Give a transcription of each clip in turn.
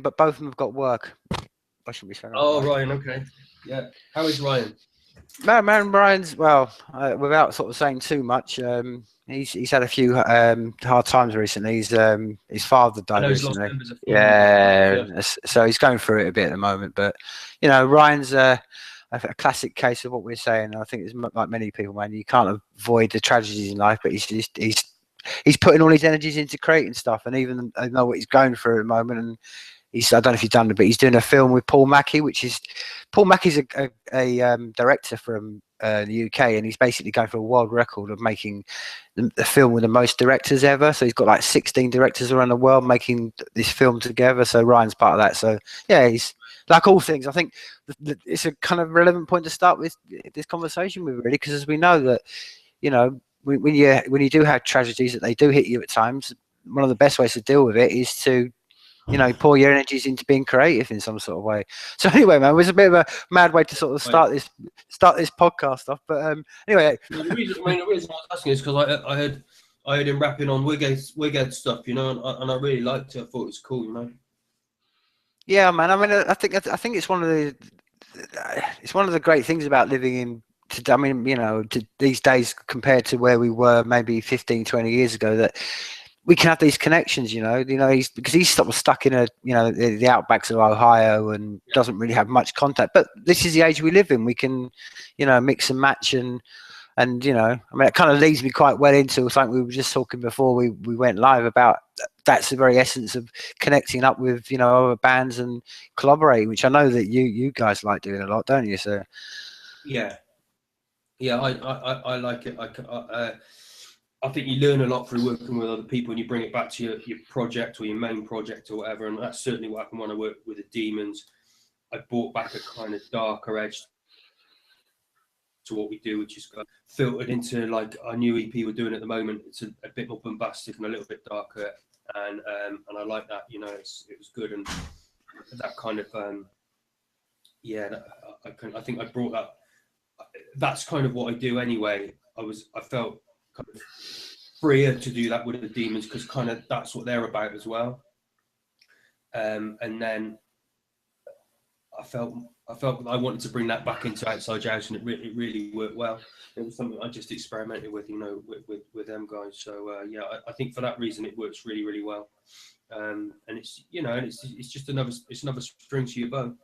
but both of them have got work. I shouldn't be saying that. Oh, Ryan, okay. Yeah. How is Ryan? Man, Ryan's, well, without sort of saying too much, he's had a few hard times recently. His father died recently. Yeah, so he's going through it a bit at the moment. But Ryan's a classic case of what we're saying. I think it's like many people, man. You can't avoid the tragedies in life, but he's putting all his energies into creating stuff, and even I know what he's going through at the moment. And I don't know if you've done it, but he's doing a film with Paul Mackey, Paul Mackey's a director from the UK, and he's basically going for a world record of making the film with the most directors ever. So he's got like 16 directors around the world making this film together. So Ryan's part of that. So yeah, he's like all things. I think it's a kind of relevant point to start with this conversation with, really, because as we know that, when you do have tragedies that they do hit you at times, one of the best ways to deal with it is to pour your energies into being creative in some sort of way. So anyway, man, it was a bit of a mad way to sort of start this podcast off. But anyway, the reason I was asking is because I heard him rapping on Wighead stuff, and I really liked it. I thought it was cool, Yeah, man. I mean, I think it's one of the great things about living in today. I mean, these days compared to where we were maybe 15, 20 years ago, that we can have these connections, because he's sort of stuck in the outbacks of Ohio and doesn't really have much contact. But this is the age we live in. We can, mix and match and it kind of leads me quite well into something we were just talking before we went live about. That's the very essence of connecting up with, other bands and collaborating, which I know that you guys like doing a lot, don't you? So yeah, I like it. I think you learn a lot through working with other people, and you bring it back to your project or your main project or whatever. And that's certainly what happened when I worked with the Demons. I brought back a kind of darker edge to what we do, which is filtered into like our new EP we're doing at the moment. It's a bit more bombastic and a little bit darker, and I like that. It was good, and that kind of I think I brought that. That's kind of what I do anyway. I felt kind of freer to do that with the Demons because kind of that's what they're about as well. And then I felt I wanted to bring that back into Outside House, and it really worked well. It was something I just experimented with, with them guys. So I think for that reason it works really, really well. And it's it's just another string to your bow.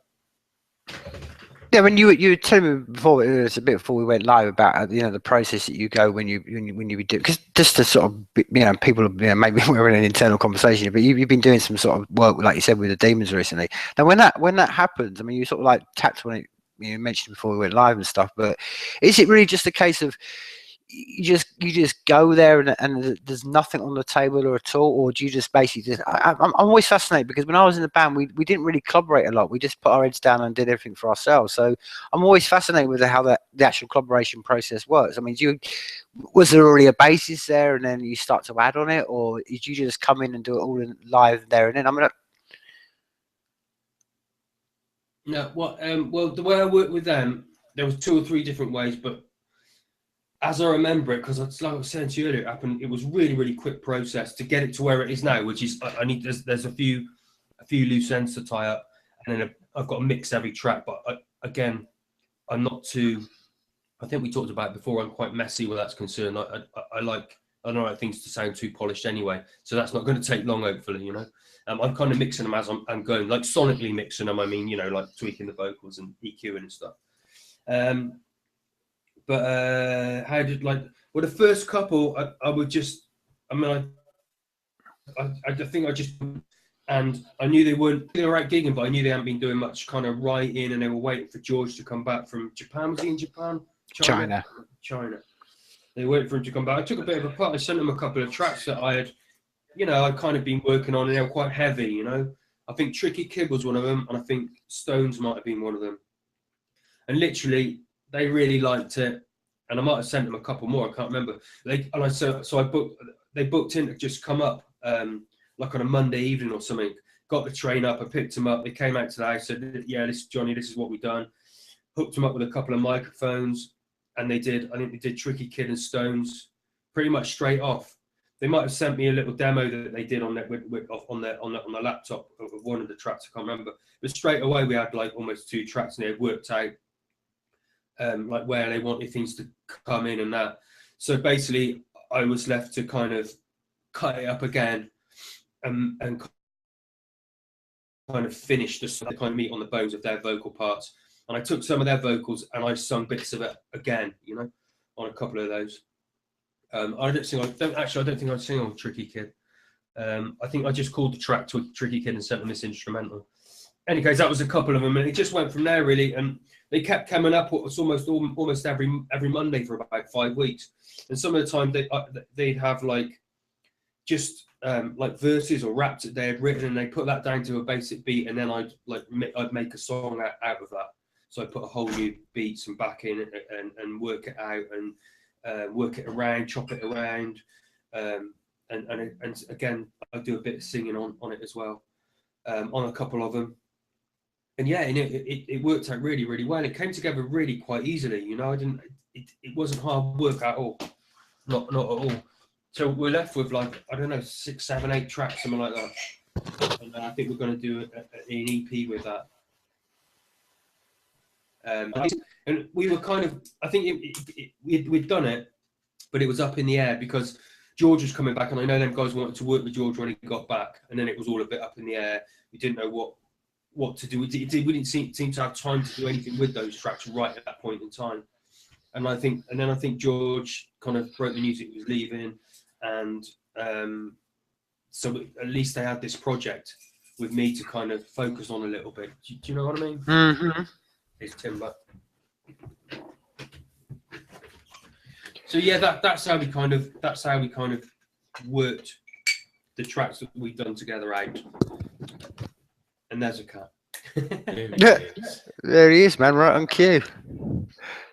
Yeah, when you were telling me before, it was a bit before we went live about the process that you go when you do, because just to sort of people maybe we're in an internal conversation, but you've been doing some sort of work like you said with the Demons recently. Now when that happens, I mean, you sort of like tapped on it, you mentioned before we went live and stuff, but is it really just a case of you just go there and there's nothing on the table or at all, or do you just basically I'm always fascinated because when I was in the band we didn't really collaborate a lot. We just put our heads down and did everything for ourselves. So I'm always fascinated with how the actual collaboration process works. I mean, was there already a basis there and then you start to add on it, or did you just come in and do it all in live there and then? I mean, no, well, the way I worked with them, there was 2 or 3 different ways, but as I remember it, because like I was saying to you earlier, it was really, really quick process to get it to where it is now, which is there's a few loose ends to tie up, and then I've got to mix every track. But again, I'm not too. I think we talked about it before. I'm quite messy where that's concerned. I don't like things to sound too polished anyway, so that's not going to take long, hopefully. I'm kind of mixing them as I'm going, like sonically mixing them. I mean, like tweaking the vocals and EQing and stuff. But how did the first couple? I would just. I mean, I think I just, and I knew they were out gigging, but I knew they hadn't been doing much kind of writing, and they were waiting for George to come back from Japan. Was he in Japan? China. They were waiting for him to come back. I took a bit of a part. I sent them a couple of tracks that I had, I'd kind of been working on, and they were quite heavy. I think Tricky Kid was one of them, and I think Stones might have been one of them. And literally, they really liked it, and I might have sent them a couple more. I can't remember. They booked in to just come up, like on a Monday evening or something. Got the train up, I picked them up. They came out to the house, said, "Yeah, this is Johnny. This is what we've done." Hooked them up with a couple of microphones, and I think they did Tricky Kid and Stones pretty much straight off. they might have sent me a little demo that they did on that on the laptop of one of the tracks. I can't remember, but straight away we had like almost 2 tracks, and they had worked out like where they wanted things to come in and that. So basically, I was left to kind of cut it up again and kind of finish the kind of meat on the bones of their vocal parts. And I took some of their vocals and I sung bits of it again, you know, on a couple of those. I don't think I'd sing on Tricky Kid. I think I just called the track to Tricky Kid and sent them this instrumental. Any case, that was a couple of them, and it just went from there really. And they kept coming up. It's almost every Monday for about 5 weeks. And some of the time they'd have like just like verses or raps that they had written, and they put that down to a basic beat, and then I'd make a song out of that. So I put a whole new beat, some back in and work it out and work it around, chop it around, and again I do a bit of singing on it as well, on a couple of them. And yeah, and it worked out really, really well. It came together really quite easily, you know. It wasn't hard work at all, not at all. So we're left with like, I don't know, 6, 7, 8 tracks, something like that. And I think we're going to do an EP with that. And we were kind of, I think we'd done it, but it was up in the air because George was coming back, and I know them guys wanted to work with George when he got back, and then it was all a bit up in the air. We didn't know what to do. We didn't seem to have time to do anything with those tracks right at that point in time. And I think George kind of broke the news that he was leaving, and so at least they had this project with me to kind of focus on a little bit. Do you know what I mean? Mm-hmm. It's timber. So yeah, that's how we kind of worked the tracks that we've done together out. And there's a cat. Yeah, there he is, man, right on cue.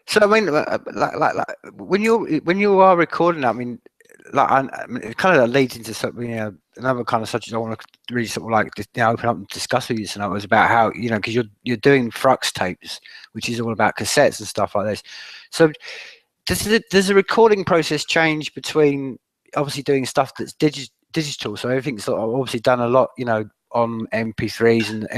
So I mean, like when you are recording, I mean, it kind of leads into something, you know, another kind of subject I want to really sort of like open up and discuss with you tonight was about how, you know, because you're doing Frux Tapes, which is all about cassettes and stuff like this. So does the recording process change between obviously doing stuff that's digital? So everything's sort of obviously done a lot, you know, on MP3s and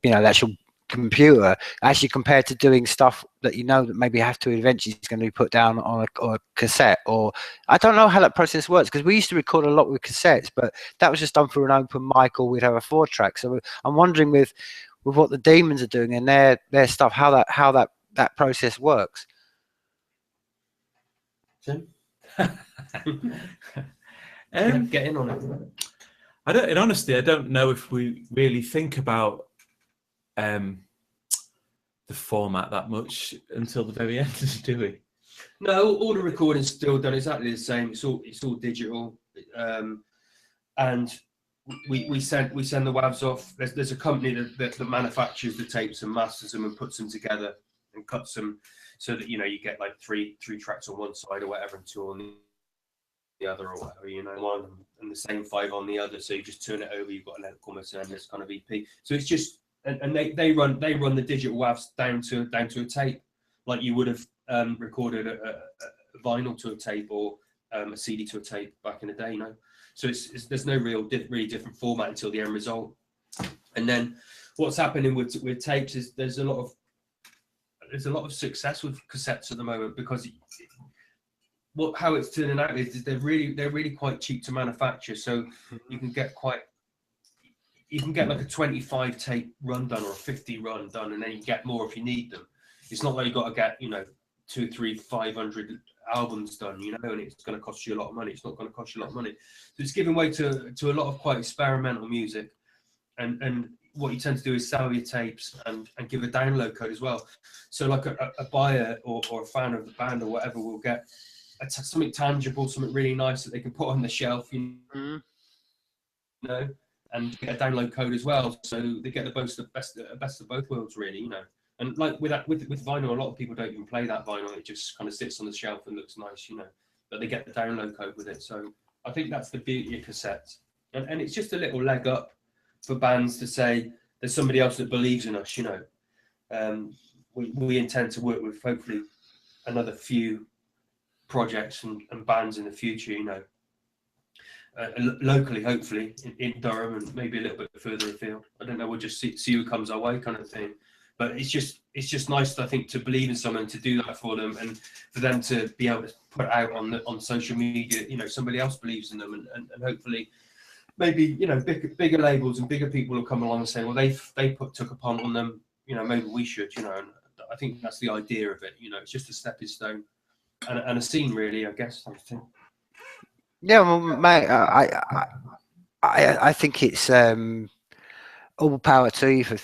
you know, the actual computer, actually compared to doing stuff that you know that maybe have to eventually is going to be put down on a cassette. Or I don't know how that process works, because we used to record a lot with cassettes, but that was just done through an open mic, or we'd have a 4-track. So I'm wondering with what the Demons are doing and their stuff, how that process works. Get in on it. In honesty, I don't know if we really think about the format that much until the very end, do we? No, all the recording's still done exactly the same. It's all digital, and we send the WAVs off. There's a company that manufactures the tapes and masters them and puts them together and cuts them so that, you know, you get like three tracks on one side or whatever, and 2 on the other or whatever, you know, one and the same 5 on the other. So you just turn it over, you've got almost an endless kind of EP. So it's just, and they run the digital WAVs down to a tape, like you would have recorded a vinyl to a tape or a CD to a tape back in the day, you know. So there's no really different format until the end result. And then what's happening with tapes is there's a lot of success with cassettes at the moment, because how it's turning out is they're really quite cheap to manufacture. So you can get like a 25 tape run done or a 50 run done, and then you get more if you need them. It's not like you got to get, you know, 200, 300, 500 albums done, you know, and it's going to cost you a lot of money. It's not going to cost you a lot of money. So it's giving way to a lot of quite experimental music, and what you tend to do is sell your tapes and give a download code as well. So like a buyer or a fan of the band or whatever will get something tangible, something really nice that they can put on the shelf, you know, and get a download code as well. So they get the best of both worlds, really, you know. And like with vinyl, a lot of people don't even play that vinyl. It just kind of sits on the shelf and looks nice, you know, but they get the download code with it. So I think that's the beauty of cassettes. And it's just a little leg up for bands to say there's somebody else that believes in us, you know. We intend to work with hopefully another few projects and bands in the future, you know. locally, hopefully in Durham, and maybe a little bit further afield. I don't know. We'll just see who comes our way, kind of thing. But it's just nice, I think, to believe in someone, to do that for them, and for them to be able to put out on social media. You know, somebody else believes in them, and hopefully, maybe, you know, bigger labels and bigger people will come along and say, well, they took upon on them. You know, maybe we should. You know, and I think that's the idea of it. You know, it's just a stepping stone and a scene, really, I guess. I think. Yeah, well, mate, I think it's all power to you for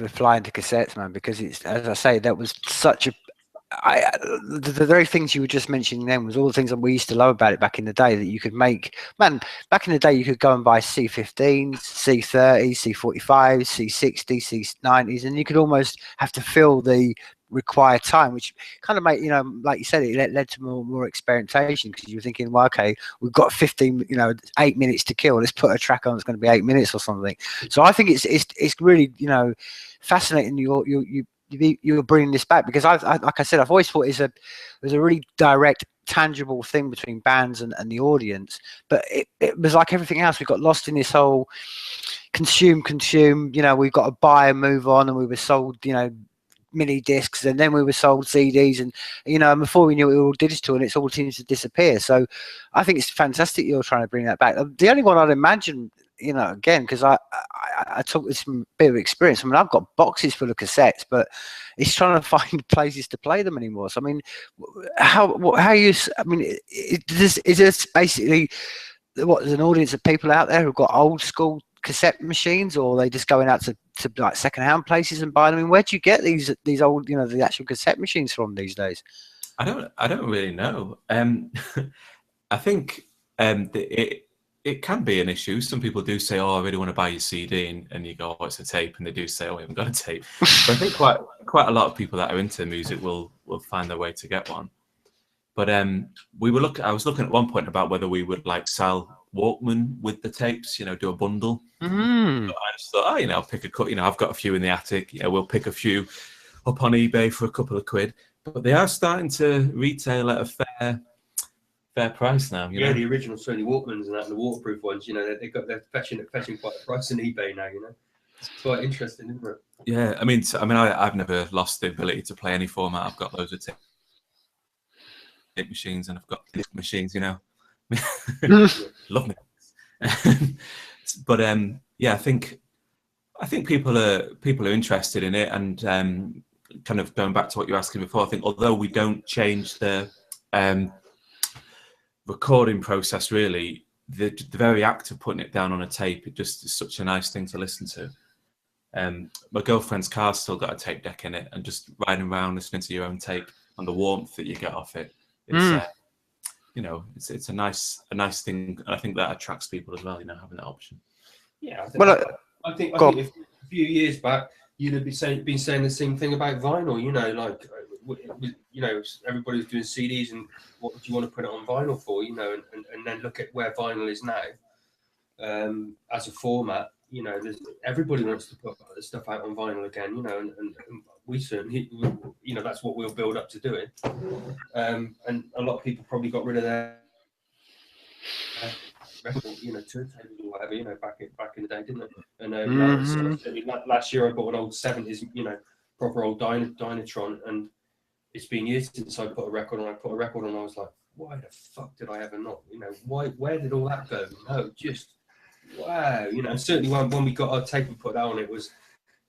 flying to cassettes, man, because it's, as I say, that was such a the very things you were just mentioning then was all the things that we used to love about it back in the day, that you could make, man, back in the day you could go and buy C15s, C30s, C45s, C60s, C90s, and you could almost have to fill the required time, which kind of made, you know, like you said, it led to more experimentation, because you were thinking, well, okay, we've got 15, you know, 8 minutes to kill, let's put a track on that's going to be 8 minutes or something. So I think it's really, you know, fascinating you're bringing this back, because like I said, I've always thought there's a really direct, tangible thing between bands and the audience, but it was like everything else. We got lost in this whole consume, you know, we've got to buy and move on, and we were sold, you know, mini discs, and then we were sold CDs, and, you know, and before we knew it, we were all digital, and it's all seems to disappear. So I think it's fantastic you're trying to bring that back. The only one I'd imagine, you know, again, because I took this from a bit of experience. I mean, I've got boxes full of cassettes, but it's trying to find places to play them anymore. So I mean, how you? I mean, is this basically what? There's an audience of people out there who've got old school cassette machines, or are they just going out to like secondhand places and buying them? I mean, where do you get these old, you know, the actual cassette machines from these days? I don't really know. I think it can be an issue. Some people do say, "Oh, I really want to buy your CD," and you go, "Oh, it's a tape," and they do say, "Oh, we haven't got a tape." But I think quite a lot of people that are into music will find their way to get one. But I was looking at one point about whether we would like sell Walkman with the tapes, you know, do a bundle. Mm. So I just thought, oh, you know, I'll pick a cut. You know, I've got a few in the attic. You know, we'll pick a few up on eBay for a couple of quid. But they are starting to retail at a fair price now. You know? The original Sony Walkmans and that, and the waterproof ones, you know, they're fetching quite a price on eBay now. You know, it's quite interesting, isn't it? Yeah, I mean, I've never lost the ability to play any format. I've got loads of tape machines, and I've got disc machines. You know, love me. But yeah, I think people are interested in it, and kind of going back to what you were asking before, I think although we don't change the recording process really, the very act of putting it down on a tape, it just is such a nice thing to listen to. My girlfriend's car's still got a tape deck in it, and just riding around listening to your own tape and the warmth that you get off it, it's you know, it's a nice thing, and I think that attracts people as well, you know, having that option. Yeah, I think if a few years back you'd have been saying the same thing about vinyl. You know, like, you know, everybody was doing CDs, and what do you want to put it on vinyl for? You know, and then look at where vinyl is now as a format. You know, everybody wants to put stuff out on vinyl again. You know, and we certainly, you know, that's what we'll build up to doing. And a lot of people probably got rid of their record, you know, turntables or whatever, you know, back in the day, didn't it? And last year I bought an old 70s, you know, proper old Dynatron, and it's been years since I put a record on. I put a record on, I was like, why the fuck did I ever not, you know, where did all that go? No, just wow, you know. And certainly when we got our tape and put that on, it was,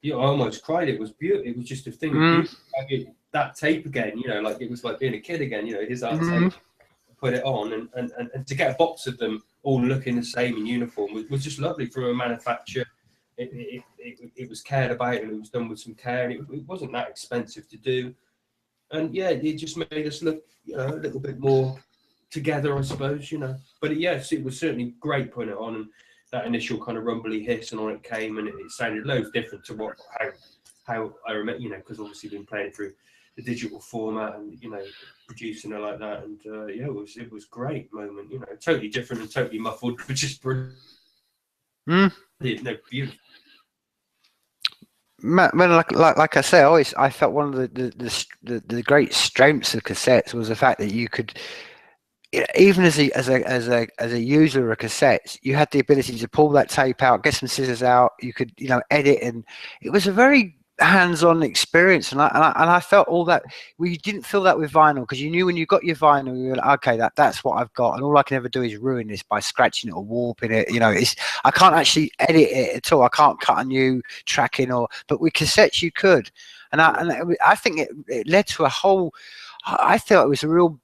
you know, I almost cried. It was beautiful. It was just a thing of beauty. That tape again, you know, like it was like being a kid again, you know. Here's our tape, put it on, and to get a box of them all looking the same in uniform was just lovely. From a manufacturer, it was cared about, and it was done with some care, and it wasn't that expensive to do. And yeah, it just made us look, you know, a little bit more together, I suppose, you know. But yes, it was certainly great putting it on, and that initial kind of rumbly hiss, and on it came, and it sounded loads different to how I remember, you know, because obviously been playing it through the digital format, and, you know, producing it like that, and yeah, it was great moment, you know, totally different and totally muffled, but just brilliant. No, beautiful. Man, like I say, I felt one of the great strengths of cassettes was the fact that you could even as a user of cassettes, you had the ability to pull that tape out, get some scissors out. You could, edit, and it was a very hands-on experience. And I felt all that. We didn't feel that with vinyl, because you knew when you got your vinyl, you were like, okay, that's what I've got, and all I can ever do is ruin this by scratching it or warping it. I can't actually edit it at all. I can't cut a new track in, but with cassettes you could, and I think it led to a whole. I felt it was a real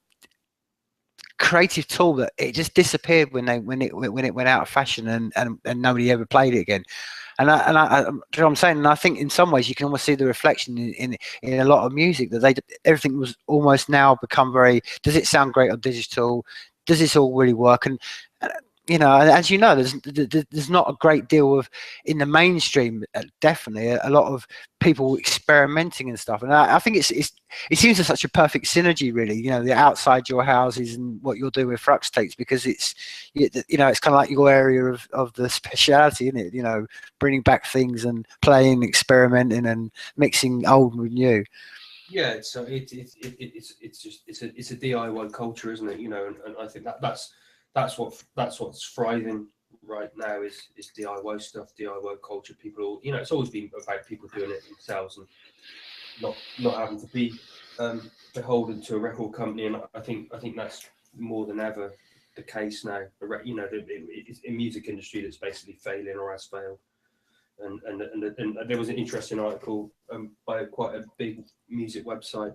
creative tool that it just disappeared when it went out of fashion, and nobody ever played it again. And you know what I'm saying? And I think in some ways you can almost see the reflection in a lot of music, that everything was almost now become very, does it sound great on digital? Does this all really work? And as you know, there's not a great deal of, in the mainstream, definitely a lot of people experimenting and stuff. And I think it seems such a perfect synergy, really. The outside your houses and what you're doing with Frux Tapes, because it's kind of like your area of the speciality, isn't it? Bringing back things and playing, experimenting, and mixing old with new. Yeah, it's a DIY culture, isn't it? And I think that's what's thriving right now is DIY stuff, DIY culture. People, it's always been about people doing it themselves and not having to be beholden to a record company. And I think that's more than ever the case now. It's a music industry that's basically failing or has failed. And there was an interesting article by quite a big music website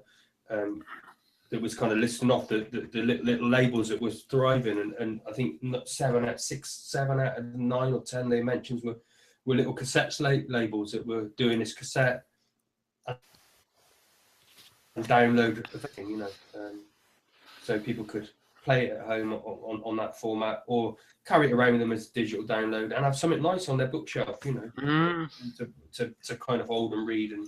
that was kind of listing off the little labels that was thriving, and I think 7 out of 9 or 10 they mentioned were little cassette labels that were doing this cassette and download everything, so people could play it at home on that format, or carry it around with them as digital download and have something nice on their bookshelf, to kind of hold and read, and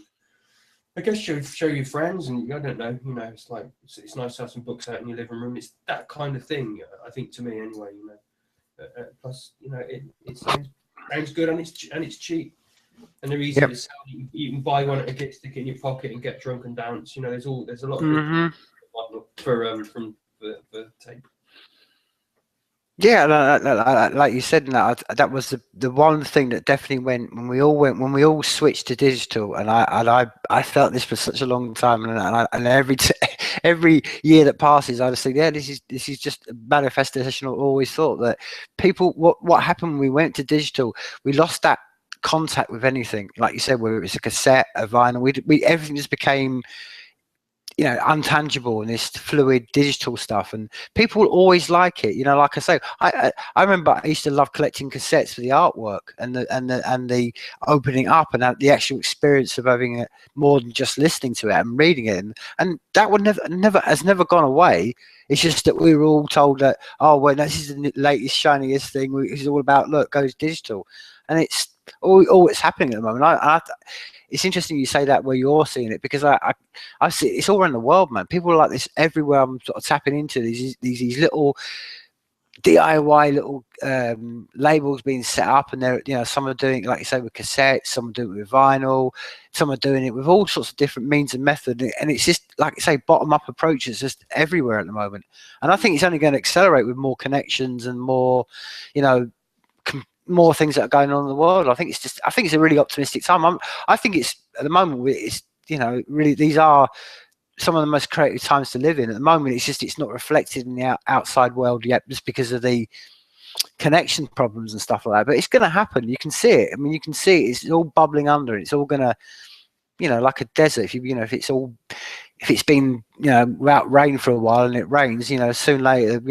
I guess show your friends. And I don't know, it's like it's nice to have some books out in your living room. It's that kind of thing, I think, to me anyway. Plus, it sounds good, and it's cheap, and they're easy to sell. You can buy one at a gig, stick it in your pocket, and get drunk and dance. There's a lot of for tape. Yeah, like you said, that was the one thing that definitely went when we all switched to digital, and I felt this for such a long time, and every year that passes, I just think, yeah, this is just a manifestation. I always thought that people, what happened when we went to digital, we lost that contact with anything, like you said, whether it was a cassette, a vinyl, we everything just became untangible in this fluid digital stuff, and people will always like it. Like I say, I remember I used to love collecting cassettes for the artwork and the opening up and the actual experience of having it more than just listening to it and reading it, and that would has never gone away. It's just that we were all told that, oh well, this is the latest shiniest thing, it's all about, look, goes digital, and it's all it's happening at the moment. It's interesting you say that, where you're seeing it, because I see it's all around the world, man. People are like this everywhere. I'm sort of tapping into these little DIY little labels being set up, and they're some are doing it, like you say, with cassettes, some are doing it with vinyl, some are doing it with all sorts of different means and method, and it's just, like I say, bottom up approaches just everywhere at the moment. And I think it's only going to accelerate with more connections and more, more things that are going on in the world. I think it's a really optimistic time. I think it's, at the moment, it's really, these are some of the most creative times to live in. At the moment, it's not reflected in the outside world yet, just because of the connection problems and stuff like that. But it's going to happen. You can see it. I mean, you can see it. It's all bubbling under. It's all going to, like a desert. If it's been, without rain for a while and it rains, soon later,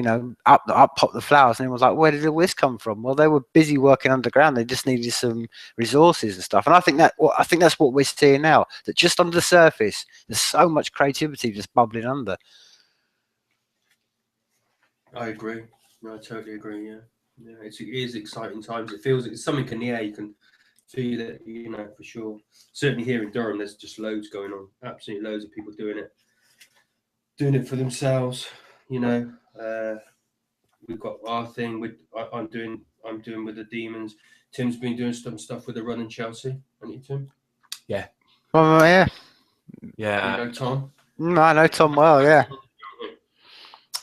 up pop the flowers, and everyone's like, where did all this come from? Well, they were busy working underground. They just needed some resources and stuff. And I think that's what we're seeing now, that just under the surface, there's so much creativity just bubbling under. I agree. No, I totally agree. Yeah. It is exciting times. It feels it's something in the air. You can feel it, for sure. Certainly here in Durham, there's just loads going on. Absolutely loads of people doing it for themselves. We've got our thing. I'm doing with the Demons. Tim's been doing some stuff with the Run in Chelsea. Haven't you, Tim? Yeah. Oh yeah. Yeah. You know Tom? I know Tom well. Yeah.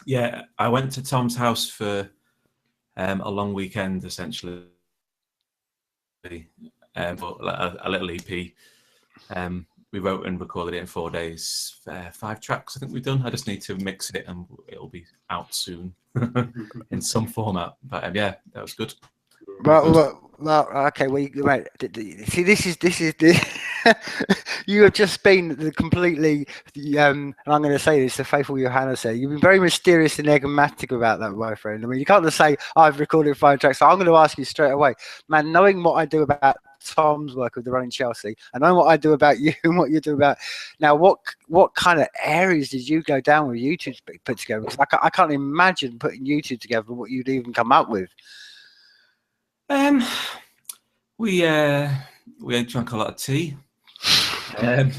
Yeah, I went to Tom's house for a long weekend, essentially. But a little EP. We wrote and recorded it in 4 days. 5 tracks, I think we've done. I just need to mix it, and it'll be out soon in some format. But yeah, that was good. Well, okay. Wait. See, this is you have just been the completely. And I'm going to say this: the faithful Johannes said, you've been very mysterious and enigmatic about that, my friend. I mean, you can't just say I've recorded 5 tracks. So I'm going to ask you straight away, man. Knowing what I do about Tom's work with the Running Chelsea, and knowing what I do about you and what you do about now, what kind of areas did you go down with YouTube to put together? Because I can't imagine putting YouTube together what you'd even come up with. We drank a lot of tea. I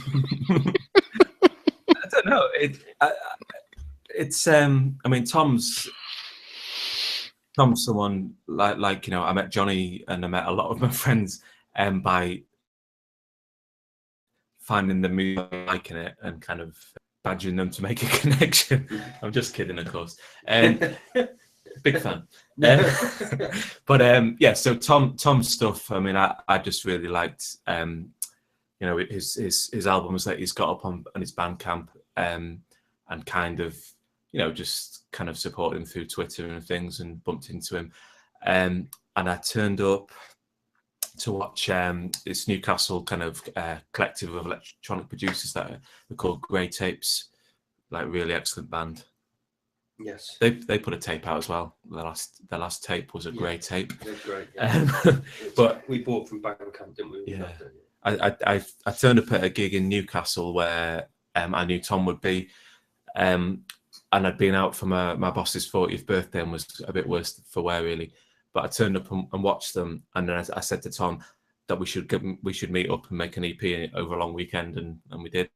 don't know. It's I mean, Tom's someone like you know, I met Johnny and I met a lot of my friends by finding the music, liking it, and kind of badgering them to make a connection. I'm just kidding, of course. Big fan. But yeah, so Tom's stuff, I mean, I just really liked you know, his albums that he's got up on his Bandcamp, and kind of, you know, just kind of supported him through Twitter and things, and bumped into him, and I turned up to watch this Newcastle kind of collective of electronic producers that are called Grey Tapes, like really excellent band. Yes, they put a tape out as well. The last tape was a Grey tape. They're great. Yeah. But we bought from Bandcamp, didn't we? Yeah. I turned up at a gig in Newcastle where I knew Tom would be, and I'd been out for my boss's 40th birthday and was a bit worse for wear, really. But I turned up and watched them, and then I said to Tom that we should meet up and make an EP over a long weekend, and we did.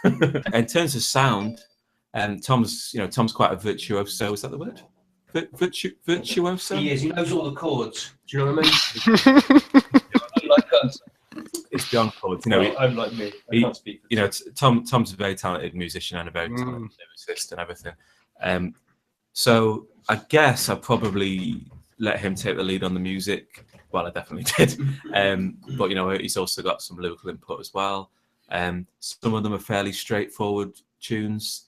In terms of sound, Tom's quite a virtuoso. Is that the word? Virtuoso. He is. He knows all the chords. Do you know what I mean? Like us. It's beyond chords. You know, I'm like me. I can't speak. You know, Tom's a very talented musician and a very talented lyricist and everything. So I guess I probably let him take the lead on the music. Well, I definitely did. But you know, he's also got some lyrical input as well. Some of them are fairly straightforward tunes.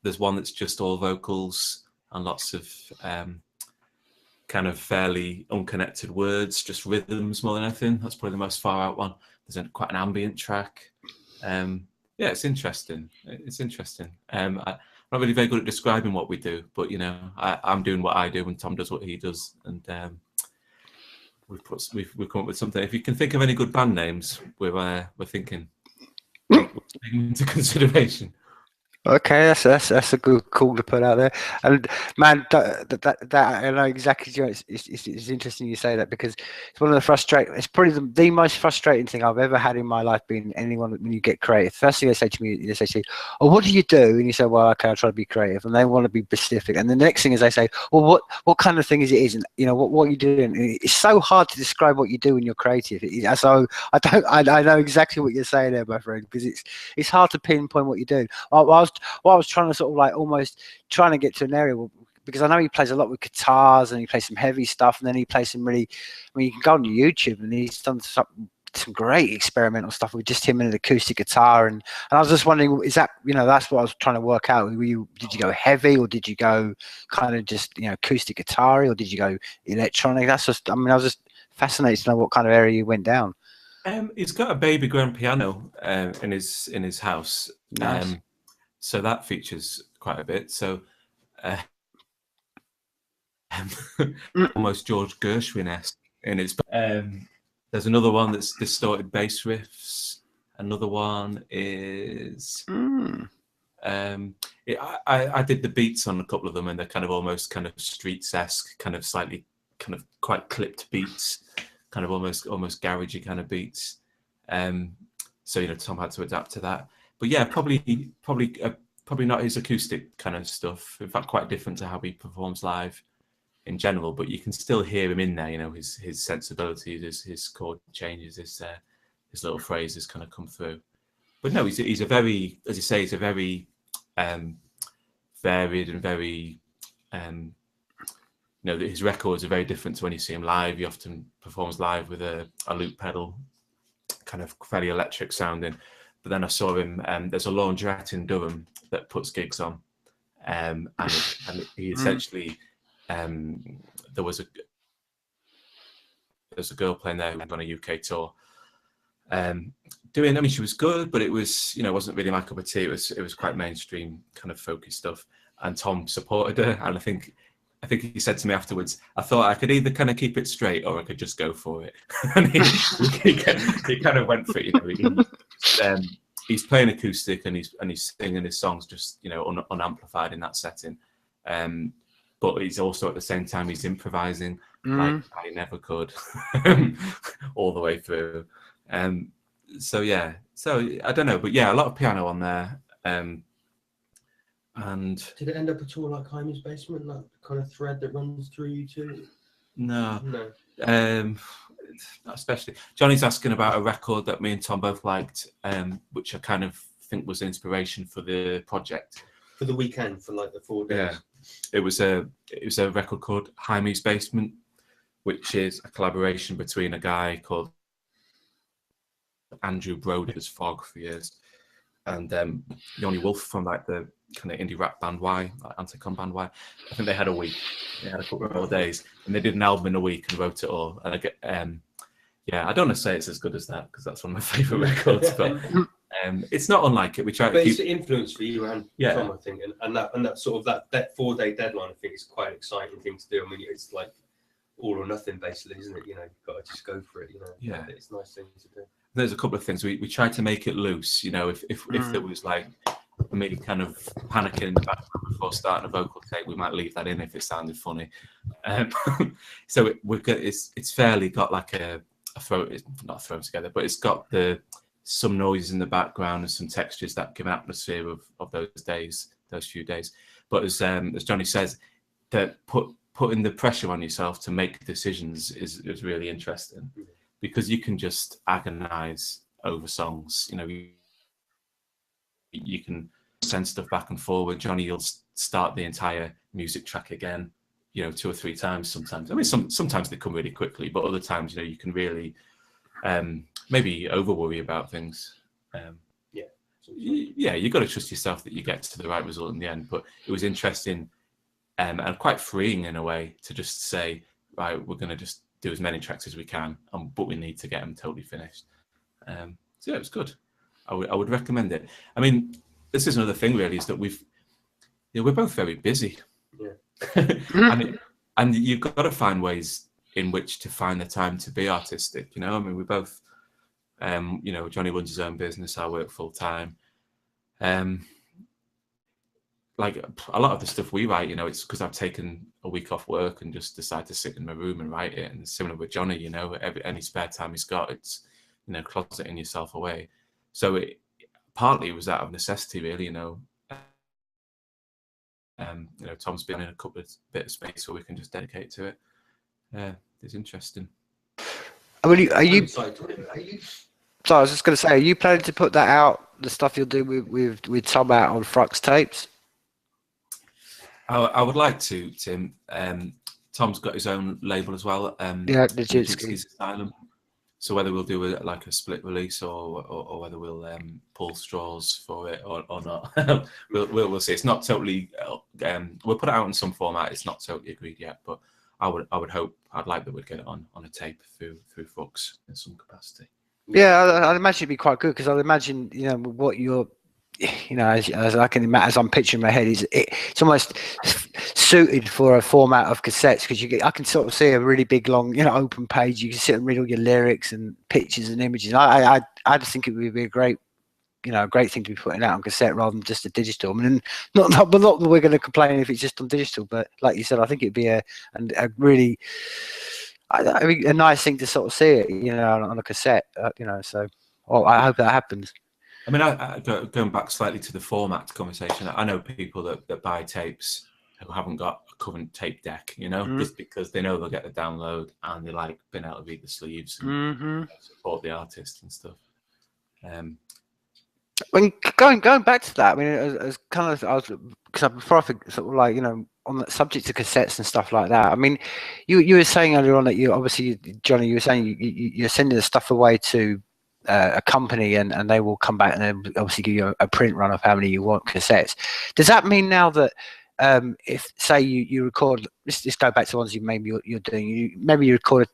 There's one that's just all vocals and lots of kind of fairly unconnected words, just rhythms more than anything. That's probably the most far out one. There's quite an ambient track. Yeah, it's interesting. I'm not really very good at describing what we do, but you know, I'm doing what I do and Tom does what he does, and we've come up with something. If you can think of any good band names, we're thinking into consideration. Okay, that's a good call to put out there. And man, that I know exactly. You know, it's interesting you say that, because it's one of the frustrating. It's probably the most frustrating thing I've ever had in my life being anyone when you get creative. First thing they say to me, they say, "Oh, what do you do?" And you say, "Well, okay, I'll try to be creative," and they want to be specific. And the next thing is they say, "Well, what kind of thing is it?" And you know what you do. And it's so hard to describe what you do when you're creative. So I know exactly what you're saying there, my friend, because it's hard to pinpoint what you do. I was trying to sort of like almost trying to get to an area because I know he plays a lot with guitars and he plays some heavy stuff, and then he plays some really, I mean, you can go on YouTube and he's done some great experimental stuff with just him and an acoustic guitar, and I was just wondering, is that, you know, that's what I was trying to work out. Did you go heavy, or did you go kind of just, you know, acoustic guitar, or did you go electronic? That's just, I mean, I was just fascinated to know what kind of area you went down. He's got a baby grand piano in his house. Nice. So that features quite a bit. So almost George Gershwin-esque in his. There's another one that's distorted bass riffs. Another one is. I did the beats on a couple of them, and they're kind of almost kind of streets-esque, kind of slightly, kind of quite clipped beats, kind of almost garagey kind of beats. So you know, Tom had to adapt to that. But yeah, probably not his acoustic kind of stuff. In fact, quite different to how he performs live in general. But you can still hear him in there. You know, his sensibilities, his chord changes, his little phrases kind of come through. But no, he's a very, as you say, he's a very varied and very, his records are very different to when you see him live. He often performs live with a loop pedal, kind of fairly electric sounding. But then I saw him, there's a laundrette in Durham that puts gigs on. And he essentially, there was a girl playing there who went on a UK tour. She was good, but it was, wasn't really my cup of tea. It was quite mainstream kind of folky stuff. And Tom supported her, and I think he said to me afterwards, I thought I could either kind of keep it straight or I could just go for it. And he kind of went for it. He's playing acoustic and he's singing his songs just unamplified in that setting. But he's also at the same time he's improvising like I never could all the way through. So I don't know, but yeah, a lot of piano on there. And did it end up at all like Jaime's Basement, that kind of thread that runs through you too? No. Not especially. Johnny's asking about a record that me and Tom both liked, which I kind of think was inspiration for the project. For the weekend, for like the 4 days. Yeah. It was a record called Jaime's Basement, which is a collaboration between a guy called Andrew Brody, who's Fog for years, and Yoni Wolf from like the kind of indie rap band Y, like Anticon band Y. I think they had a week. They had a couple more days, and they did an album in a week and wrote it all. And I don't want to say it's as good as that because that's one of my favourite records, but it's not unlike it. We try to keep. It's an influence for you and Tom, I think, and that sort of that 4 day deadline. I think is quite an exciting thing to do. I mean, it's like all or nothing, basically, isn't it? You've got to just go for it. Yeah, it's a nice thing to do. There's a couple of things we tried to make it loose. If there was like me kind of panicking in the background before starting a vocal take, we might leave that in if it sounded funny. So it's fairly got like a throw. It's not thrown together, but it's got some noise in the background and some textures that give an atmosphere of those few days. But as Johnny says, that putting the pressure on yourself to make decisions is really interesting, because you can just agonize over songs. You can send stuff back and forward. Johnny will start the entire music track again, 2 or 3 times sometimes. I mean, sometimes they come really quickly, but other times, you can really maybe over worry about things. You've got to trust yourself that you get to the right result in the end. But it was interesting and quite freeing in a way to just say, right, we're going to just do as many tracks as we can, but we need to get them totally finished. So it was good. I would recommend it. I mean, this is another thing really, is that we're both very busy. Yeah. and you've got to find ways in which to find the time to be artistic. I mean, we both, Johnny runs his own business. I work full time. Like a lot of the stuff we write, it's because I've taken a week off work and just decide to sit in my room and write it. And similar with Johnny, any spare time he's got, it's, closeting yourself away. So partly it was out of necessity, really. Tom's been in a couple of bit of space where we can just dedicate to it. It's interesting. Are you? So I was just going to say, are you planning to put that out, the stuff you'll do with Tom, out on Frux Tapes? I would like to, Tim. Tom's got his own label as well. The Jitski's Asylum. So whether we'll do a split release or whether we'll pull straws for it or not, we'll see. It's not totally. We'll put it out in some format. It's not totally agreed yet, but I would hope. I'd like that we'd get it on a tape through Frux in some capacity. Yeah, I'd imagine it'd be quite good, because I'd imagine what you're. As I can imagine, as I'm picturing in my head, it's almost suited for a format of cassettes, because I can sort of see a really big, long, open page. You can sit and read all your lyrics and pictures and images. I just think it would be a great thing to be putting out on cassette rather than just a digital. I mean, not that we're going to complain if it's just on digital, but like you said, I think it'd be a really a nice thing to sort of see it, on a cassette. So I hope that happens. I mean, going back slightly to the format conversation, I know people that buy tapes who haven't got a current tape deck, just because they know they'll get the download and they like being able to read the sleeves and support the artist and stuff. When going back to that, I mean, as kind of, I was, because before I think, sort of like, you know, on the subject of cassettes and stuff like that. I mean, you were saying earlier on that you obviously, Johnny, you were saying you're sending the stuff away to a company, and they will come back and then obviously give you a print run of how many you want cassettes. Does that mean now that if say you record, let's go back to ones you maybe you're doing, maybe you record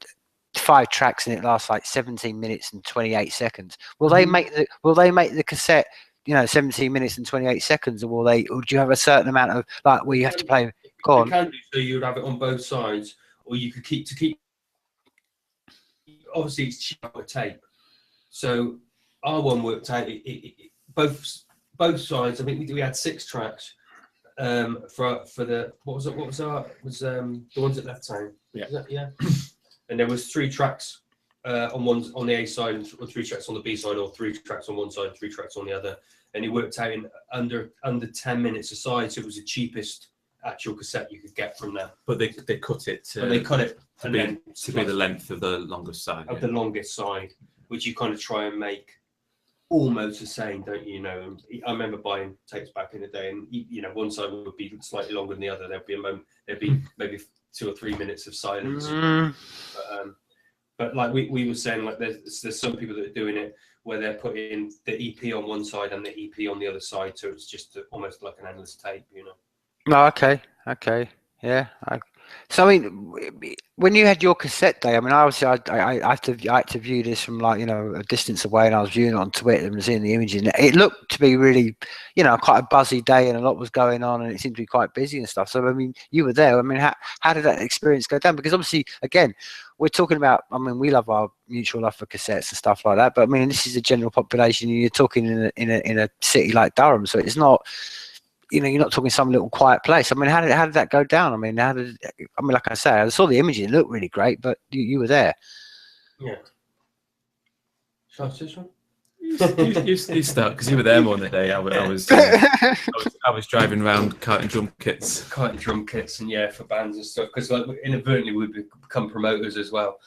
5 tracks and it lasts like 17 minutes and 28 seconds. Will they make the cassette, you know, 17 minutes and 28 seconds, or or do you have a certain amount of like where you have to play? Go on. You can do, so you would have it on both sides, or you could keep. Obviously, it's cheaper with tape. So our one worked out. Both sides. I think we had 6 tracks. For the what was the ones at Left Town? Yeah. And there was 3 tracks on the A side, and 3 tracks on the B side, or 3 tracks on one side, 3 tracks on the other. And it worked out in under 10 minutes a side. So it was the cheapest actual cassette you could get from them. But they cut it. To be the length of the longest side. Of the longest side, which you kind of try and make almost the same, don't you? Know, I remember buying tapes back in the day, and you know, one side would be slightly longer than the other. There'd be a moment, there'd be maybe 2 or 3 minutes of silence. But like we were saying, like there's some people that are doing it where they're putting the EP on one side and the EP on the other side, so it's just almost like an endless tape, you know. Oh, okay, yeah. So I mean, when you had your cassette day, I mean, obviously I had to view this from, like, you know, a distance away, and I was viewing it on Twitter and seeing the images, and it looked to be really, you know, quite a buzzy day, and a lot was going on, and it seemed to be quite busy and stuff. So I mean, you were there. I mean, how did that experience go down? Because obviously, again, we're talking about, I mean, we love our mutual love for cassettes and stuff like that, but I mean, this is the general population, and you're talking in a city like Durham, so it's not, you know, you're not talking some little quiet place. I mean, how did that go down? I mean, like I say, I saw the images; it looked really great, but you were there. Yeah. Shall I say something? You start, because you were there more than a day. I was driving around carting drum kits, and yeah, for bands and stuff. Because like inadvertently we become promoters as well.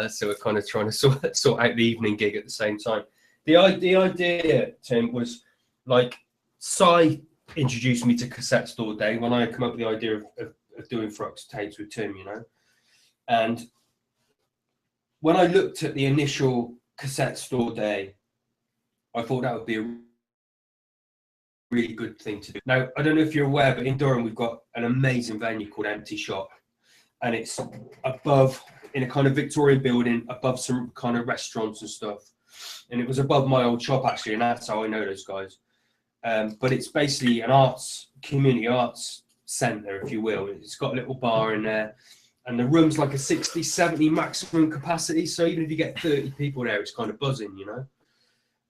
So we're kind of trying to sort out the evening gig at the same time. The idea, Tim, was like Si introduced me to Cassette Store Day when I come up with the idea of doing Frux Tapes with Tim, you know. And when I looked at the initial Cassette Store Day, I thought that would be a really good thing to do. Now, I don't know if you're aware, but in Durham we've got an amazing venue called Empty Shop, and it's above, in a kind of Victorian building, above some kind of restaurants and stuff. And it was above my old shop, actually, and that's how I know those guys. But it's basically an community arts centre, if you will. It's got a little bar in there, and the room's like a 60, 70 maximum capacity. So even if you get 30 people there, it's kind of buzzing, you know.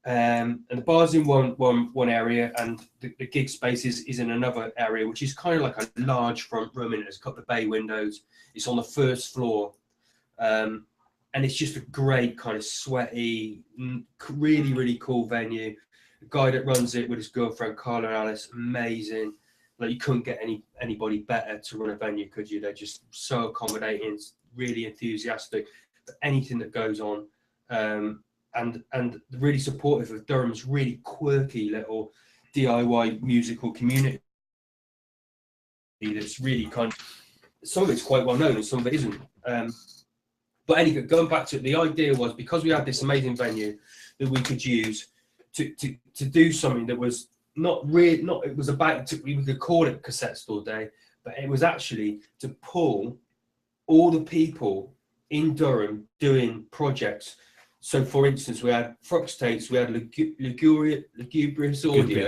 And the bar's in one area, and the gig space is in another area, which is kind of like a large front room, and there's a couple of bay windows. It's on the first floor, and it's just a great kind of sweaty, really, really cool venue. The guy that runs it with his girlfriend Carla and Alice, amazing. Like, you couldn't get anybody better to run a venue, could you? They're just so accommodating, really enthusiastic for anything that goes on, and really supportive of Durham's really quirky little DIY musical community. That's really kind of, some of it's quite well known and some of it isn't. But anyway, going back to it, the idea was, because we had this amazing venue that we could use to do something that was we could call it Cassette Store Day, but it was actually to pull all the people in Durham doing projects. So, for instance, we had Frux Tapes, we had Lugubrious Audio,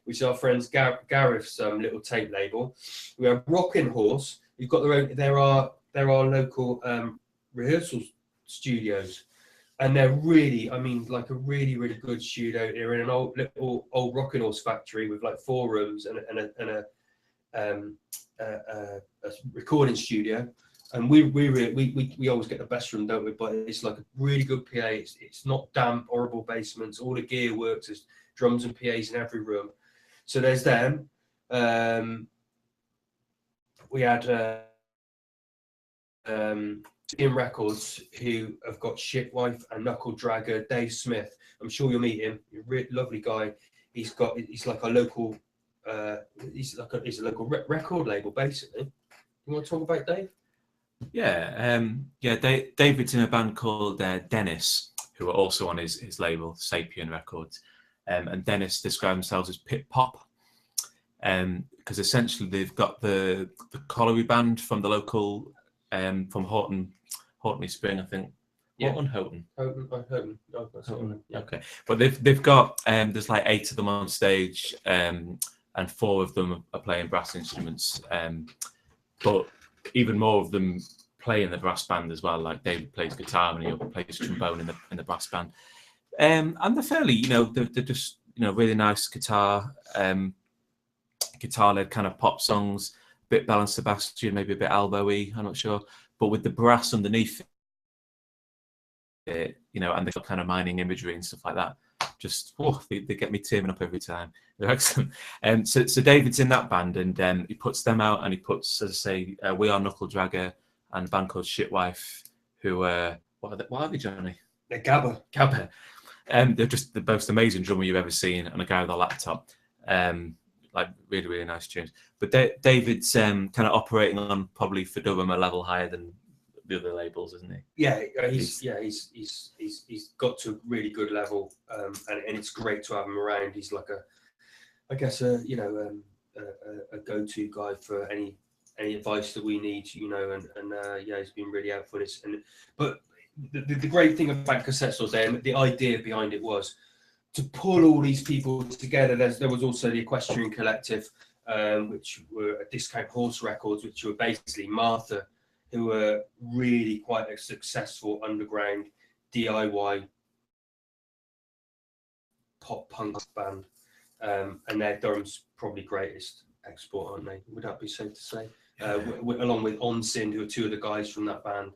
which is our friends Gareth's little tape label. We have Rockin' Horse. We've got there are local rehearsal studios, and they're really, I mean, like a really, really good studio. They're in an old Rockin' Horse factory with like 4 rooms and a recording studio. And we always get the best room, don't we? But it's like a really good PA. It's not damp, horrible basements. All the gear works. There's drums and PAs in every room. So there's them. We had in Records, who have got Shitwife and Knuckle Dragger, Dave Smith. I'm sure you'll meet him. Lovely guy. he's like a local he's a local record label basically. You want to talk about Dave? Yeah, David's in a band called Dennis, who are also on his label, Sapien Records. And Dennis describe themselves as pit pop, because essentially they've got the colliery band from the local, from Horton Spring, I think. Yeah. Houghton. Yeah. Okay, but they've got there's like 8 of them on stage, and 4 of them are playing brass instruments, but even more of them play in the brass band as well. Like David plays guitar and he plays trombone in the brass band. And they're fairly, they're just, really nice guitar led kind of pop songs, a bit Belle and Sebastian, maybe a bit elbowy, I'm not sure. But with the brass underneath it, and the kind of mining imagery and stuff like that, just, they get me tearing up every time. They're excellent. So David's in that band, and he puts them out, and he puts, as I say, We Are Knuckle Dragger and a band called Shitwife, who, what are they, Johnny? They're Gabba. They're just the most amazing drummer you've ever seen, and a guy with a laptop. Like really, really nice tunes. But David's kind of operating on probably for Durham a level higher than the other labels, isn't he? Yeah, he's got to a really good level, and it's great to have him around. He's like a go-to guy for any advice that we need, and he's been really helpful. But the great thing about Cassette Store Day, and the idea behind it, was to pull all these people together. There was also the Equestrian Collective, which were a Discount Horse Records, which were basically Martha, who were really quite a successful underground DIY pop punk band, and they're Durham's probably greatest export, aren't they? Would that be safe to say? Along with Onsin, who are 2 of the guys from that band.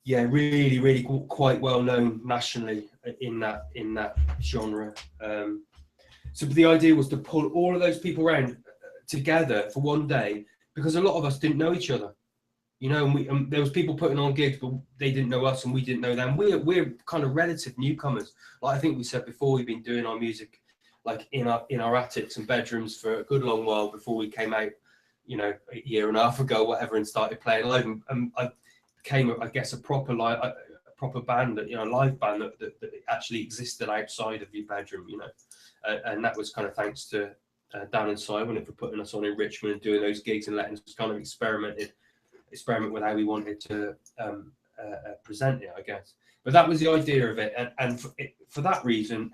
Really, really quite well known nationally in that genre. So the idea was to pull all of those people around together for one day, because a lot of us didn't know each other, and there was people putting on gigs, but they didn't know us and we didn't know them. We're kind of relative newcomers. Like I think we said before, we've been doing our music like in our attics and bedrooms for a good long while before we came out, a year and a half ago, whatever, and started playing live. And I became, I guess, a proper band, live band that actually existed outside of your bedroom, and that was kind of thanks to Dan and Simon for putting us on in Richmond and doing those gigs and letting us kind of experiment with how we wanted to present it, I guess. But that was the idea of it, and for that reason,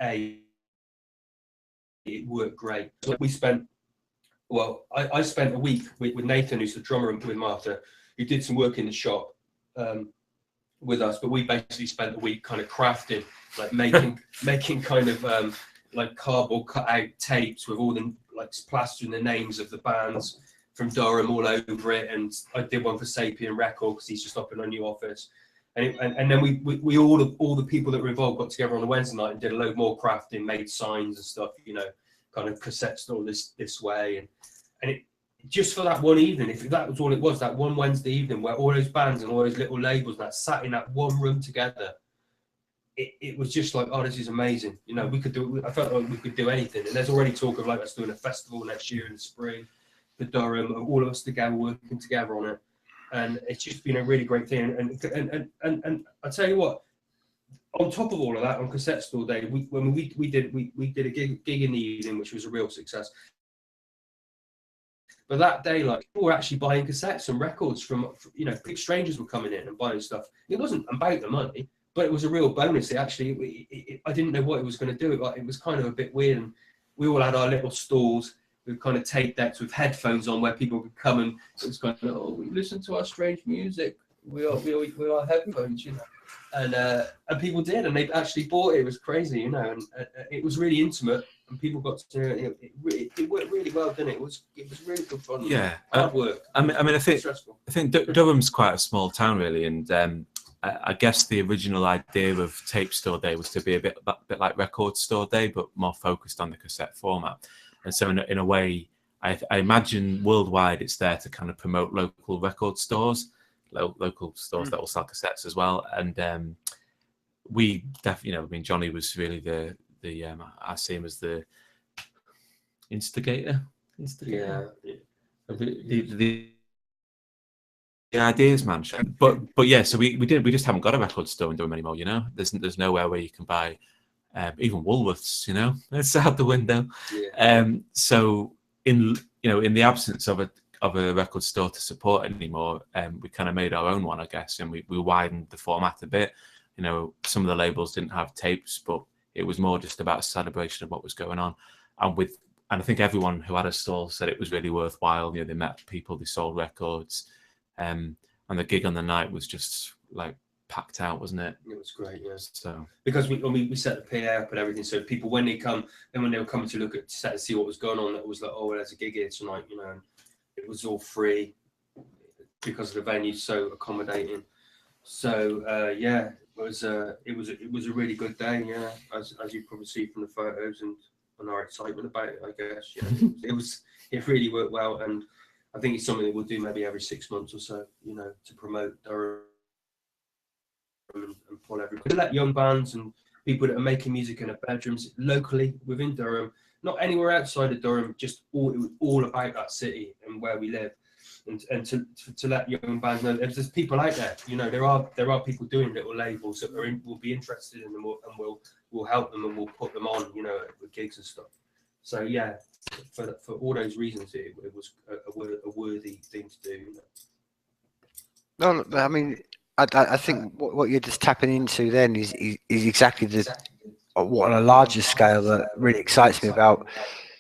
it worked great. So we spent, I spent a week with Nathan, who's the drummer with Martha, who did some work in the shop with us, but we basically spent the week kind of crafting, like making kind of like cardboard cut out tapes with all the, like, plastering the names of the bands from Durham all over it. And I did one for Sapien Records because he's just up in our new office. And then we all the people that were involved got together on a Wednesday night and did a load more crafting, made signs and stuff, kind of Cassette Store this way. And it just for that one evening, if that was all it was, that one Wednesday evening where all those bands and all those little labels that sat in that one room together, it was just like, oh, this is amazing. We could do. I felt like we could do anything. And there's already talk of like us doing a festival next year in the spring for Durham, all of us together working together on it. And it's just been a really great thing. And I tell you what, on top of all of that, on Cassette Store Day, we did a gig in the evening, which was a real success. But that day, like, people were actually buying cassettes and records from, big strangers were coming in and buying stuff. It wasn't about the money, but it was a real bonus. It actually, I didn't know what it was going to do. It was kind of a bit weird. And we all had our little stalls with kind of tape decks with headphones on where people could come, and it was kind of, we listen to our strange music. We are headphones, and people did, and they actually bought it. It was crazy, and it was really intimate, and people got to it worked really well, didn't it? It was really good fun. Yeah, hard work. I think Durham's quite a small town, really, and I guess the original idea of Tape Store Day was to be a bit like Record Store Day, but more focused on the cassette format. And so in a way, I imagine worldwide it's there to kind of promote local record stores, local stores that will sell cassettes as well. And we definitely, Johnny was really the I see him as the instigator. Yeah. The ideas man. But yeah, so we just haven't got a record store in Durham anymore. You know, there's nowhere where you can buy even Woolworths. You know, it's out the window. Yeah. So in the absence of a record store to support anymore, we kind of made our own one, I guess, and we widened the format a bit. You know, some of the labels didn't have tapes, but it was more just about a celebration of what was going on. And I think everyone who had a stall said it was really worthwhile. You know, they met people, they sold records, and the gig on the night was just like packed out, wasn't it? It was great, yeah. So because we set the PA up and everything, so people when they were coming to look at set and see what was going on, it was like, oh, well, there's a gig here tonight, you know. And it was all free because the venue's so accommodating. So yeah, it was a really good day, yeah, as you probably see from the photos and our excitement about it, I guess. Yeah, it really worked well, and I think it's something that we'll do maybe every 6 months or so, you know, to promote Durham and pull everybody. To let young bands and people that are making music in their bedrooms locally within Durham, not anywhere outside of Durham, just all about that city and where we live, and to let young bands know there's people out there. You know, there are people doing little labels that will be interested in them, and we'll help them and we'll put them on, you know, with gigs and stuff. So yeah, for all those reasons, it was a worthy thing to do. You know? No, I mean, I think what you're just tapping into then is exactly what on a larger scale that really excites me about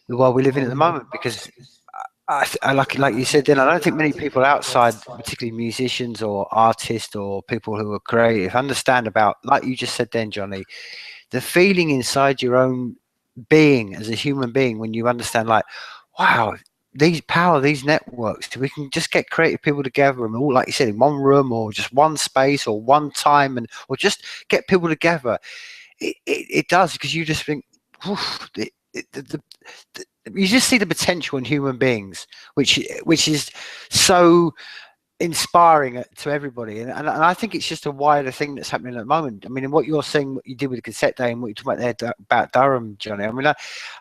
the world we live in at the moment, because I like you said then, I don't think many people outside, particularly musicians or artists or people who are creative, understand about, like you just said then, Johnny, the feeling inside your own being as a human being when you understand, like, wow, these networks, we can just get creative people together and all, like you said, in one room or just one space or one time, or just get people together. It does, because you just think, you just see the potential in human beings, which is so inspiring to everybody, and I think it's just a wider thing that's happening at the moment. I mean, what you're saying, what you did with the cassette day and what you're talking about there about Durham, Johnny, I mean,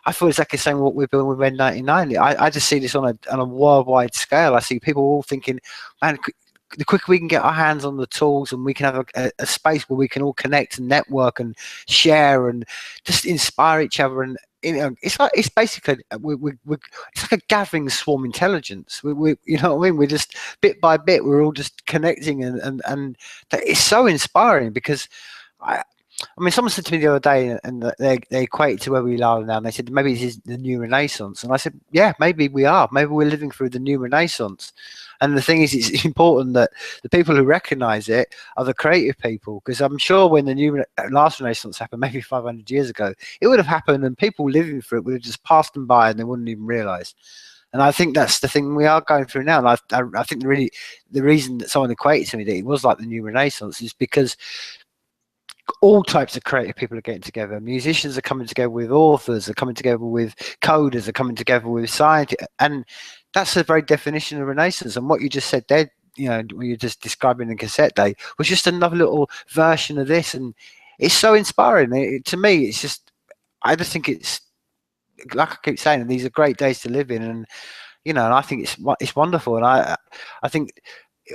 I feel exactly the same what we're doing with Red 99. I just see this on a worldwide scale. I see people all thinking, man, the quicker we can get our hands on the tools and we can have a space where we can all connect and network and share and just inspire each other, and you know, it's basically it's like a gathering swarm intelligence. We you know what I mean? We're just bit by bit, we're all just connecting, and it's so inspiring, because I mean, someone said to me the other day, and they equate it to where we are now, and they said maybe this is the new Renaissance, and I said, yeah, maybe we are. Maybe we're living through the new Renaissance. And the thing is, it's important that the people who recognise it are the creative people, because I'm sure when the last Renaissance happened, maybe 500 years ago, it would have happened, and people living through it would have just passed them by and they wouldn't even realise. And I think that's the thing we are going through now. And I think the reason that someone equated to me that it was like the new Renaissance is because all types of creative people are getting together. Musicians are coming together with authors, are coming together with coders, are coming together with scientists, and that's the very definition of Renaissance. And what you just said there, you know, when you're just describing the cassette day, was just another little version of this, and it's so inspiring. To me, it's just, I just think it's, like I keep saying, these are great days to live in, and you know, and I think it's wonderful, and I think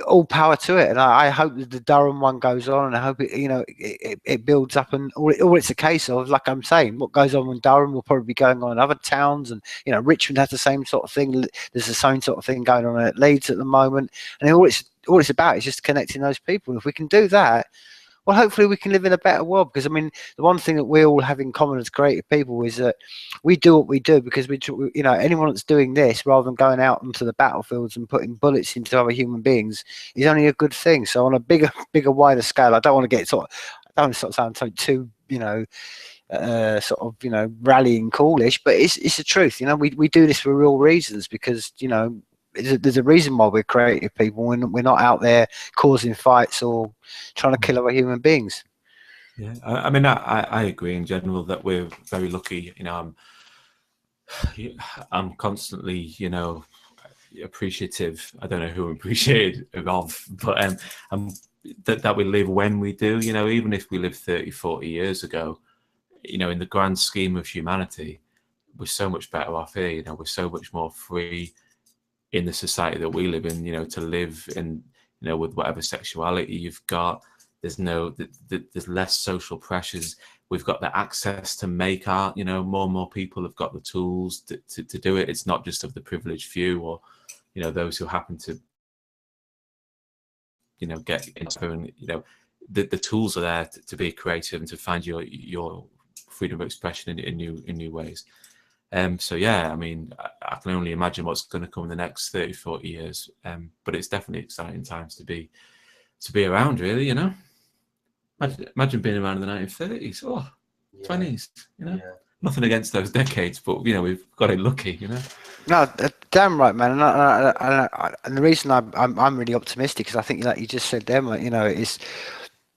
all power to it, and I hope that the Durham one goes on, and I hope it, you know, it builds up, and all it's a case of, like I'm saying, what goes on in Durham will probably be going on in other towns, and you know, Richmond has the same sort of thing. There's the same sort of thing going on at Leeds at the moment, and all it's about is just connecting those people. If we can do that, well, hopefully we can live in a better world. Because I mean, the one thing that we all have in common as creative people is that we do what we do because you know, anyone that's doing this rather than going out onto the battlefields and putting bullets into other human beings is only a good thing. So on a bigger, wider scale, I don't want to get I don't sound so too, you know, sort of, you know, rallying callish, but it's the truth. You know, we do this for real reasons, because you know, there's a reason why we're creative people. We're not out there causing fights or trying to kill other human beings. Yeah, I mean, I agree in general that we're very lucky. You know, I'm constantly, you know, appreciative. I don't know who I'm appreciative of, but that we live when we do. You know, even if we lived 30, 40 years ago, you know, in the grand scheme of humanity, we're so much better off here. You know, we're so much more free in the society that we live in, you know, to live in, you know, with whatever sexuality you've got. There's there's less social pressures. We've got the access to make art, you know, more and more people have got the tools to do it. It's not just of the privileged few, or, you know, those who happen to, you know, get into, and, you know, the tools are there to be creative and to find your freedom of expression in new ways. So yeah, I mean, I can only imagine what's going to come in the next 30, 40 years. But it's definitely exciting times to be around, really, you know. Imagine being around in the 1930s, or 20s, you know. Yeah. Nothing against those decades, but, you know, we've got it lucky, you know. No, damn right, man. And the reason I'm really optimistic is I think, like you just said there, you know, it's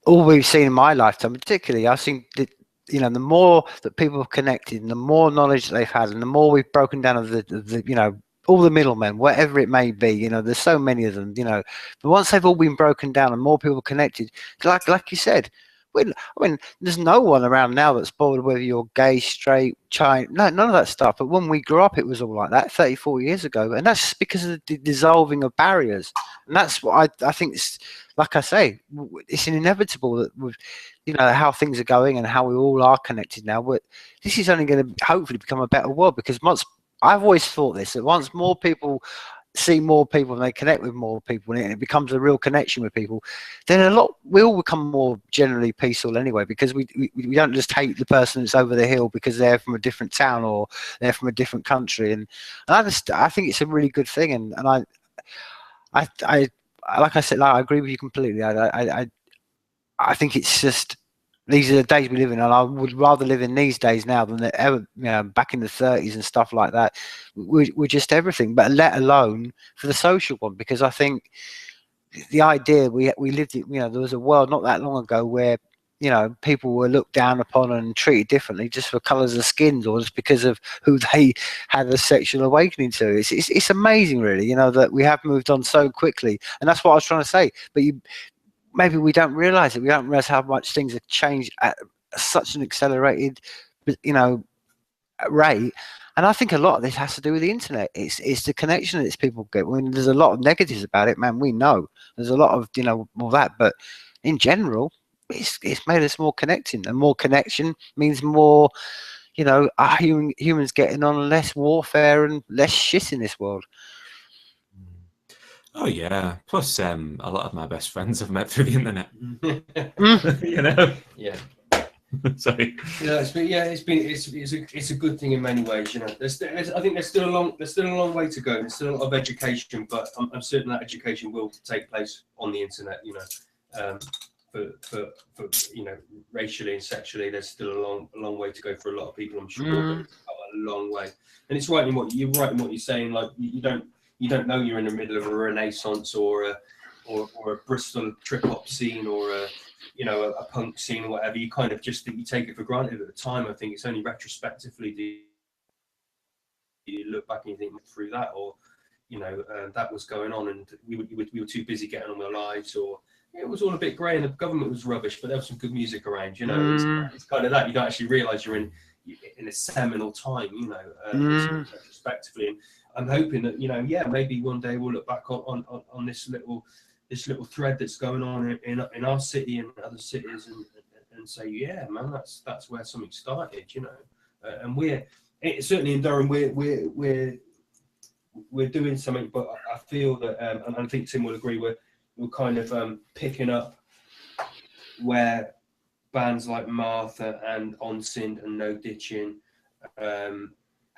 all we've seen in my lifetime, particularly. I've seen that, you know, the more that people have connected, and the more knowledge they've had, and the more we've broken down of the you know, all the middlemen, whatever it may be, you know, there's so many of them, you know. But once they've all been broken down and more people connected, like you said, I mean, there's no one around now that's bothered whether you're gay, straight, Chinese, no, none of that stuff. But when we grew up, it was all like that 30, 40 years ago. And that's because of the dissolving of barriers. And that's what I think it's, like I say, it's inevitable that with, you know, how things are going and how we all are connected now. But this is only going to hopefully become a better world, because once, I've always thought this, that once more people see more people and they connect with more people, and it becomes a real connection with people, then we all become more generally peaceful anyway, because we don't just hate the person that's over the hill because they're from a different town or they're from a different country. And I think it's a really good thing. And I like I said, like, I agree with you completely. I think it's just, these are the days we live in, and I would rather live in these days now than ever, you know, back in the 30s and stuff like that. We're just everything, but let alone for the social one, because I think the idea we lived in, you know, there was a world not that long ago where, you know, people were looked down upon and treated differently just for colours of skins, or just because of who they had a sexual awakening to. It's amazing, really, you know, that we have moved on so quickly, and that's what I was trying to say. But maybe we don't realize it. We don't realize how much things have changed at such an accelerated, you know, rate. And I think a lot of this has to do with the internet. It's the connection that people get. I mean, there's a lot of negatives about it, man. We know there's a lot of, you know, all that, but in general, it's made us more connecting, and more connection means more, you know, humans getting on, less warfare and less shit in this world. Oh yeah. Plus, a lot of my best friends I've met through the internet. You know. Yeah. Sorry. Yeah, it's a good thing in many ways. You know, I think there's still a long way to go. There's still a lot of education, but I'm certain that education will take place on the internet. You know, for you know, racially and sexually, there's still a long way to go for a lot of people, I'm sure. But it's a long way, and it's right in what you're saying. Like, you don't know you're in the middle of a Renaissance or a Bristol trip hop scene, or a, you know, a punk scene or whatever. You kind of just think, you take it for granted at the time. I think it's only retrospectively do you look back and you think through that, or, you know, that was going on, and we were too busy getting on with our lives, or it was all a bit grey and the government was rubbish, but there was some good music around. You know, it's kind of that you don't actually realise you're in a seminal time. You know, retrospectively. And I'm hoping that, you know, yeah, maybe one day we'll look back on this little thread that's going on in our city and other cities, and say, yeah, man, that's where something started, you know. And certainly in Durham, we're doing something, but I feel that, and I think Tim will agree, we're kind of picking up where bands like Martha and On Sind and No Ditching,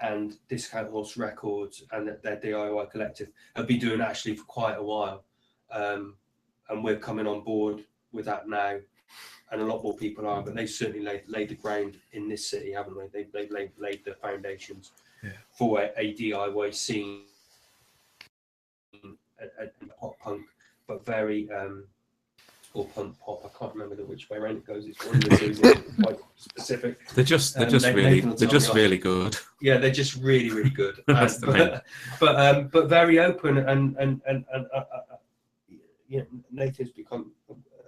and Discount Horse Records and their DIY collective have been doing actually for quite a while, and we're coming on board with that now, and a lot more people are. But they've certainly laid the ground in this city, haven't they? They've laid the foundations for a DIY scene, a pop punk, but very or punk pop. I can't remember which way around it goes. It's one of the two, quite specific. They're just really good. Yeah, they're just really good. But very open, and you know, Nathan's become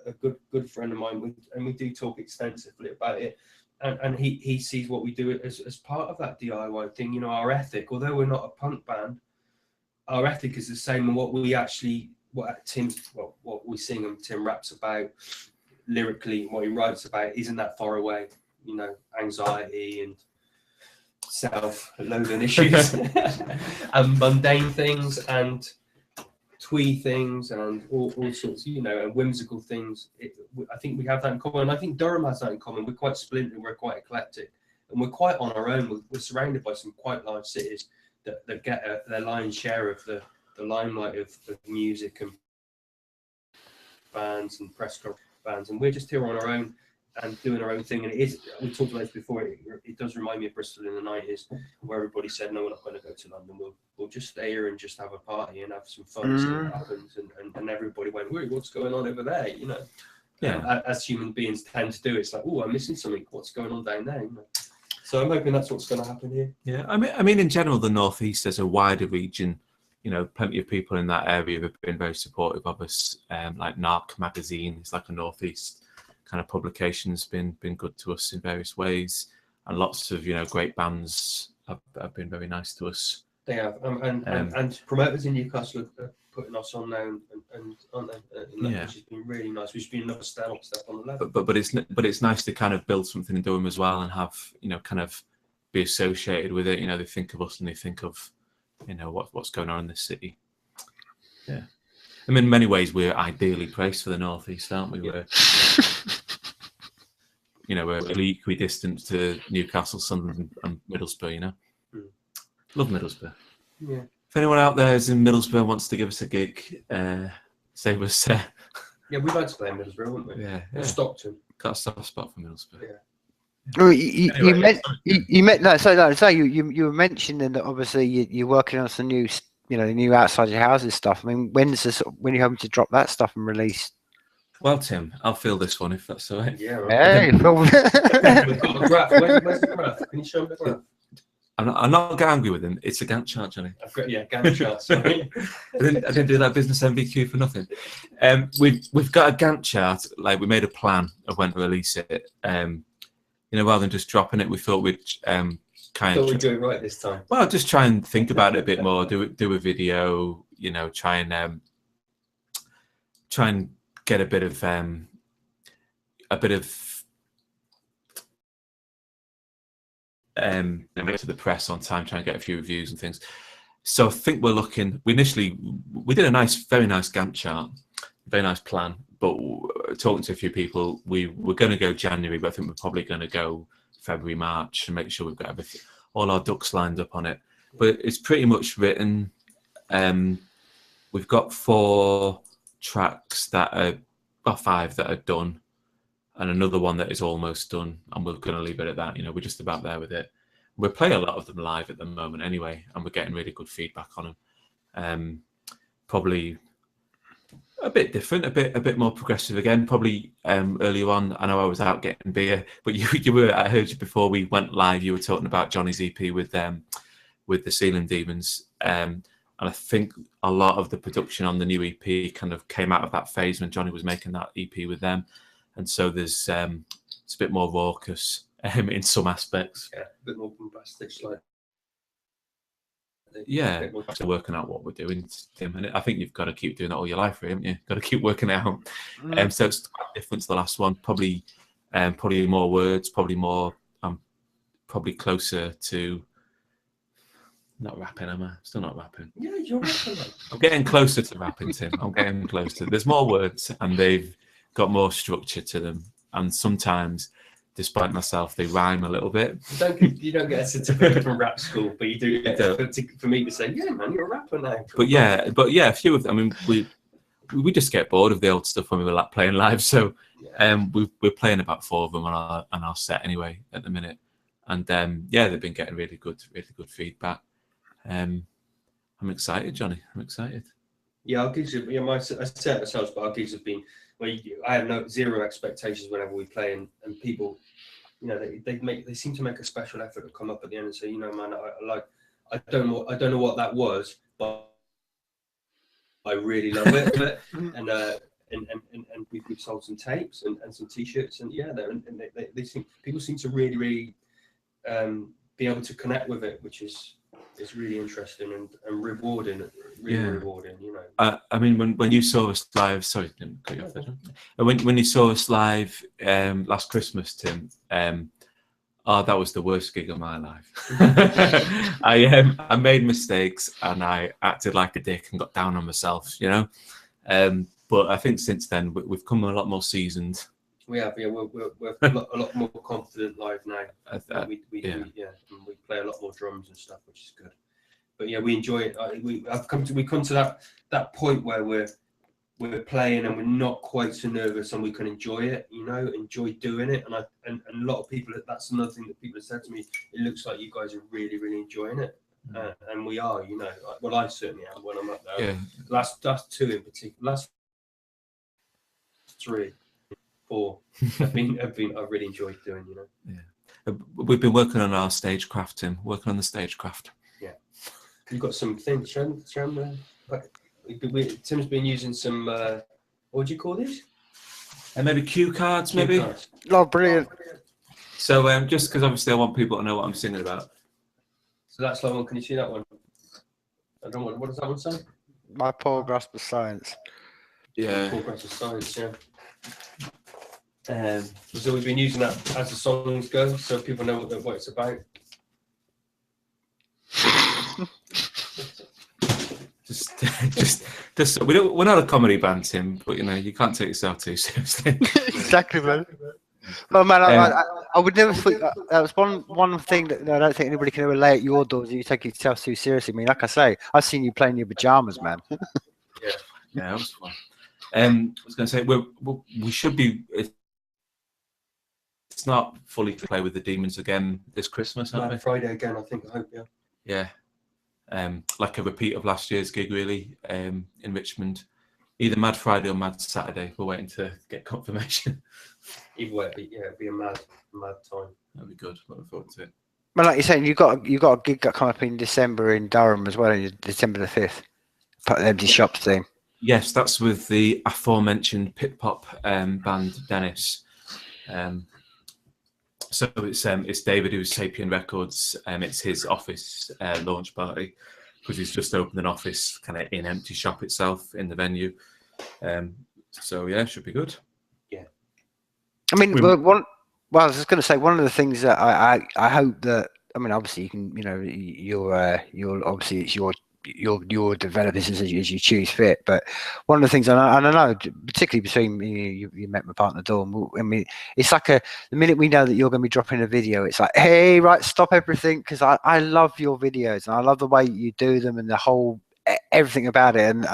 a good friend of mine, and we do talk extensively about it. and he sees what we do as part of that DIY thing. You know, our ethic. Although we're not a punk band, our ethic is the same. And what we actually, what we sing and Tim raps about lyrically, what he writes about isn't that far away. You know, anxiety and self-loathing issues and mundane things and twee things and all sorts, you know, and whimsical things. I think we have that in common, and I think Durham has that in common. We're quite splintered, we're quite eclectic, and we're quite on our own. We're surrounded by some quite large cities that get their lion's share of the limelight of music and bands and press bands, and we're just here on our own and doing our own thing. And it is, we talked about this before, it does remind me of Bristol in the 90s, where everybody said, no, we're not going to go to London, we'll just stay here and just have a party and have some fun. See what happens. And everybody went, wait, what's going on over there, you know? Yeah. As human beings tend to do, it's like, oh, I'm missing something, what's going on down there, you know? So I'm hoping that's what's going to happen here. Yeah, I mean in general, the Northeast as a wider region, you know, plenty of people in that area have been very supportive of us. Like Narc magazine, it's like a Northeast kind of publication's been good to us in various ways, and lots of, you know, great bands have been very nice to us. They have, and promoters in Newcastle are putting us on now, and aren't they? Which has been really nice. Which has been another step on the level. But it's nice to kind of build something in Durham as well, and have, you know, kind of be associated with it. You know, they think of us and they think of, you know, what's going on in this city. Yeah, I mean, in many ways we're ideally placed for the Northeast, aren't we? Yeah. We're equidistant to Newcastle, Sunderland, and Middlesbrough. You know, love Middlesbrough. Yeah. If anyone out there is in Middlesbrough and wants to give us a gig, save us. Yeah, we'd like to play in Middlesbrough, wouldn't we? Yeah. Stockton. Got a soft spot for Middlesbrough. Yeah. Well, you were mentioning that obviously you're working on some new, you know, new outside your houses stuff. I mean, when you're hoping to drop that stuff and release? Well, Tim, I'll fill this one if that's all right. Yeah. Right. Hey, we've got the graph. Where's the graph? Can you show me the graph? I'm not get angry with him. It's a Gantt chart, Johnny. Gantt chart. Sorry, I didn't do that business MVQ for nothing. We've got a Gantt chart. Like, we made a plan of when to release it. You know, rather than just dropping it, we thought we'd we'd do it right this time. Well, just try and think about it a bit more. Do a video. You know, try and get a bit of to the press on time, trying to get a few reviews and things. So I think we did a very nice Gantt chart, very nice plan, but talking to a few people, we were going to go January, but I think we're probably going to go February, March, and make sure we've got everything, all our ducks lined up on it. But it's pretty much written. We've got 4 tracks that are 5 that are done, and another one that is almost done, and we're going to leave it at that. You know, we're just about there with it. We're playing a lot of them live at the moment anyway, and we're getting really good feedback on them. Probably a bit different, a bit more progressive again. Probably earlier on, I know I was out getting beer, but you were. I heard you before we went live. You were talking about Johnny's EP with the Ceiling Demons, and I think a lot of the production on the new EP kind of came out of that phase when Johnny was making that EP with them. And so there's it's a bit more raucous in some aspects. Yeah, a bit more bombastic, like. Yeah, working out what we're doing, Tim. And I think you've got to keep doing that all your life, really, haven't you? Got to keep working it out. So it's quite different to the last one. Probably more words. Probably more. Probably closer to. Not rapping, am I? Still not rapping. Yeah, you're rapping. I'm getting closer to rapping, Tim. I'm getting closer. There's more words, and they've got more structure to them, and sometimes, despite myself, they rhyme a little bit. You don't get a certificate from rap school, but you do get for me to say, yeah, man, you're a rapper now. But yeah, a few of them. I mean, we just get bored of the old stuff when we were like playing live, so we're playing about 4 of them on our set anyway at the minute, and they've been getting really good feedback. I'm excited, Johnny. I'm excited. Yeah, our gigs have, I say it ourselves, but our gigs have been. Well, I have zero expectations whenever we play, and people, you know, they seem to make a special effort to come up at the end and say, you know, man, I don't know what that was, but I really love it, and we've sold some tapes and some t-shirts, and yeah, people seem to really be able to connect with it, which is really interesting and rewarding, rewarding, you know. I mean, when you saw us live, sorry, didn't cut you off there. When you saw us live last Christmas, Tim, oh, that was the worst gig of my life. I made mistakes and I acted like a dick and got down on myself, you know. But I think since then we've come a lot more seasoned. We have, yeah. We're a lot more confident live now. We play a lot more drums and stuff, which is good. But yeah, we enjoy it. We come to that point where we're playing and we're not quite so nervous and we can enjoy it, you know, enjoy doing it. And a lot of people, that's another thing that people have said to me. It looks like you guys are really enjoying it, and we are, you know. Well, I certainly am when I'm up there. Yeah. Last two in particular. Last 3, 4. I've really enjoyed doing, you know. Yeah. We've been working on our stagecraft, Tim. Working on the stagecraft. Yeah. You've got some things, Tim's been using some, what do you call these? Maybe cue cards, maybe? Cards. Oh, brilliant. So just because obviously I want people to know what I'm singing about. So that's the one, can you see that one? I don't want, what does that one say? My poor grasp of science. Yeah. Poor grasp of science, yeah. So we've been using that as the songs go, so people know what it's about. Just we're not a comedy band, Tim, but you know you can't take yourself too seriously. Exactly, man. Well, man, I would never think that was one thing that I don't think anybody can ever lay at your doors. You take yourself too seriously. I mean, like I say, I've seen you play in your pajamas, man. Yeah, that was fun. I was going to say we should be. It's not fully to play with the Demons again this Christmas, aren't we? Friday again, I think. I hope, yeah. Yeah. Like a repeat of last year's gig, really, in Richmond. Either Mad Friday or Mad Saturday. We're waiting to get confirmation. Either way, it'd be a mad time. That'd be good. Looking forward to it. Well, like you're saying, you got a gig that come up in December in Durham as well, December the 5th. The Empty Shops thing. Yes, that's with the aforementioned pit pop band Dennis. So it's David who's Sapien Records. It's his office launch party because he's just opened an office kind of in Empty Shop itself in the venue. So yeah, should be good. Yeah. I mean, I was just going to say one of the things that I hope that, I mean, obviously you can, you know, you're obviously it's your develop this as you choose fit, but one of the things, and I know particularly between you met my partner Dawn, I mean, it's like the minute we know that you're going to be dropping a video, it's like, hey, right, stop everything, because I love your videos and I love the way you do them and the whole everything about it, and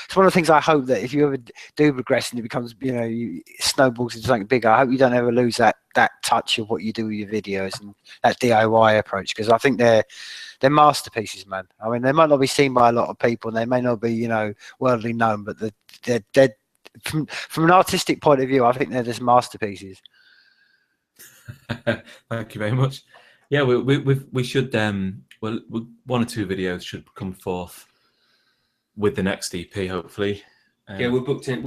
it's one of the things I hope that if you ever do progress and it becomes, you know, snowballs into something bigger, I hope you don't ever lose that touch of what you do with your videos and that DIY approach, because I think they're masterpieces, man. I mean, they might not be seen by a lot of people and they may not be, you know, worldly known, but they're from an artistic point of view, I think they're just masterpieces. Thank you very much. Yeah, we should well, 1 or 2 videos should come forth with the next EP, hopefully. Yeah, we're booked in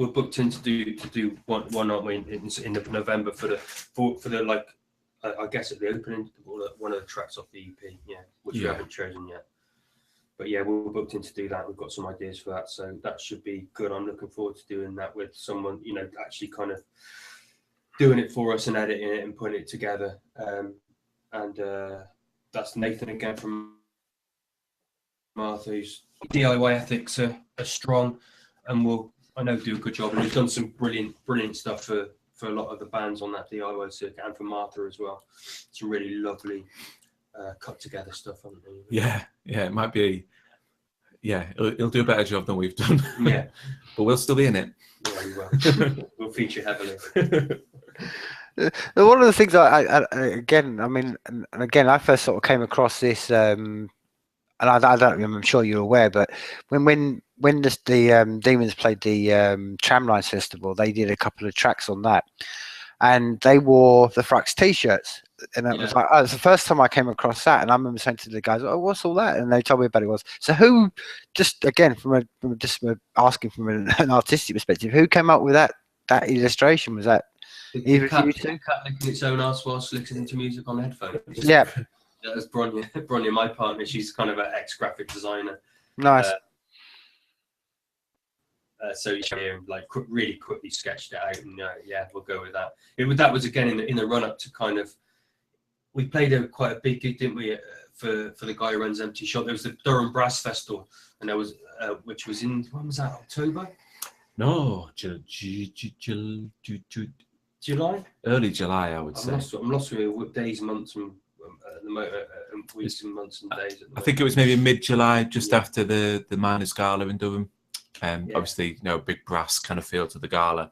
to do one aren't we, in November for the like I guess at the opening, one of the tracks off the EP, yeah, which we haven't chosen yet. But yeah, we're booked in to do that. We've got some ideas for that, so that should be good. I'm looking forward to doing that with someone, you know, actually kind of doing it for us and editing it and putting it together. And that's Nathan again from Martha, whose DIY ethics are strong and will, I know, do a good job. And he's done some brilliant stuff for a lot of the bands on that DIY circuit, and for Martha as well. Some really lovely cut together stuff, haven't they? Yeah, it might be. Yeah, he'll do a better job than we've done. Yeah, but we'll still be in it. Yeah, we will. We'll feature heavily. One of the things I first sort of came across this, and I don't, I'm sure you're aware, but when the Demons played the Tramlines Festival, they did a couple of tracks on that, and they wore the Frux T-shirts, and it was like, oh, it's the first time I came across that, and I remember saying to the guys, "Oh, what's all that?" And they told me about it. So who, just again from asking from an artistic perspective, who came up with that that illustration? Was that either of you two? The cat licking its own ass whilst listening to music on headphones. Yeah. That's Bronya. Bronya, my partner. She's kind of an ex-graphic designer. Nice. So she like really quickly sketched it out, and yeah, we'll go with that. That was again in the run-up to kind of. We played quite a big gig, didn't we, for the guy who runs Empty Shot. There was the Durham Brass Festival, and there was which was in, when was that, October? No, July? Early July, I would say. I'm lost with days, months, and weeks and months and days. I think it was maybe mid-July, just after the Miners' Gala in Durham. Obviously, you know, big brass kind of feel to the gala.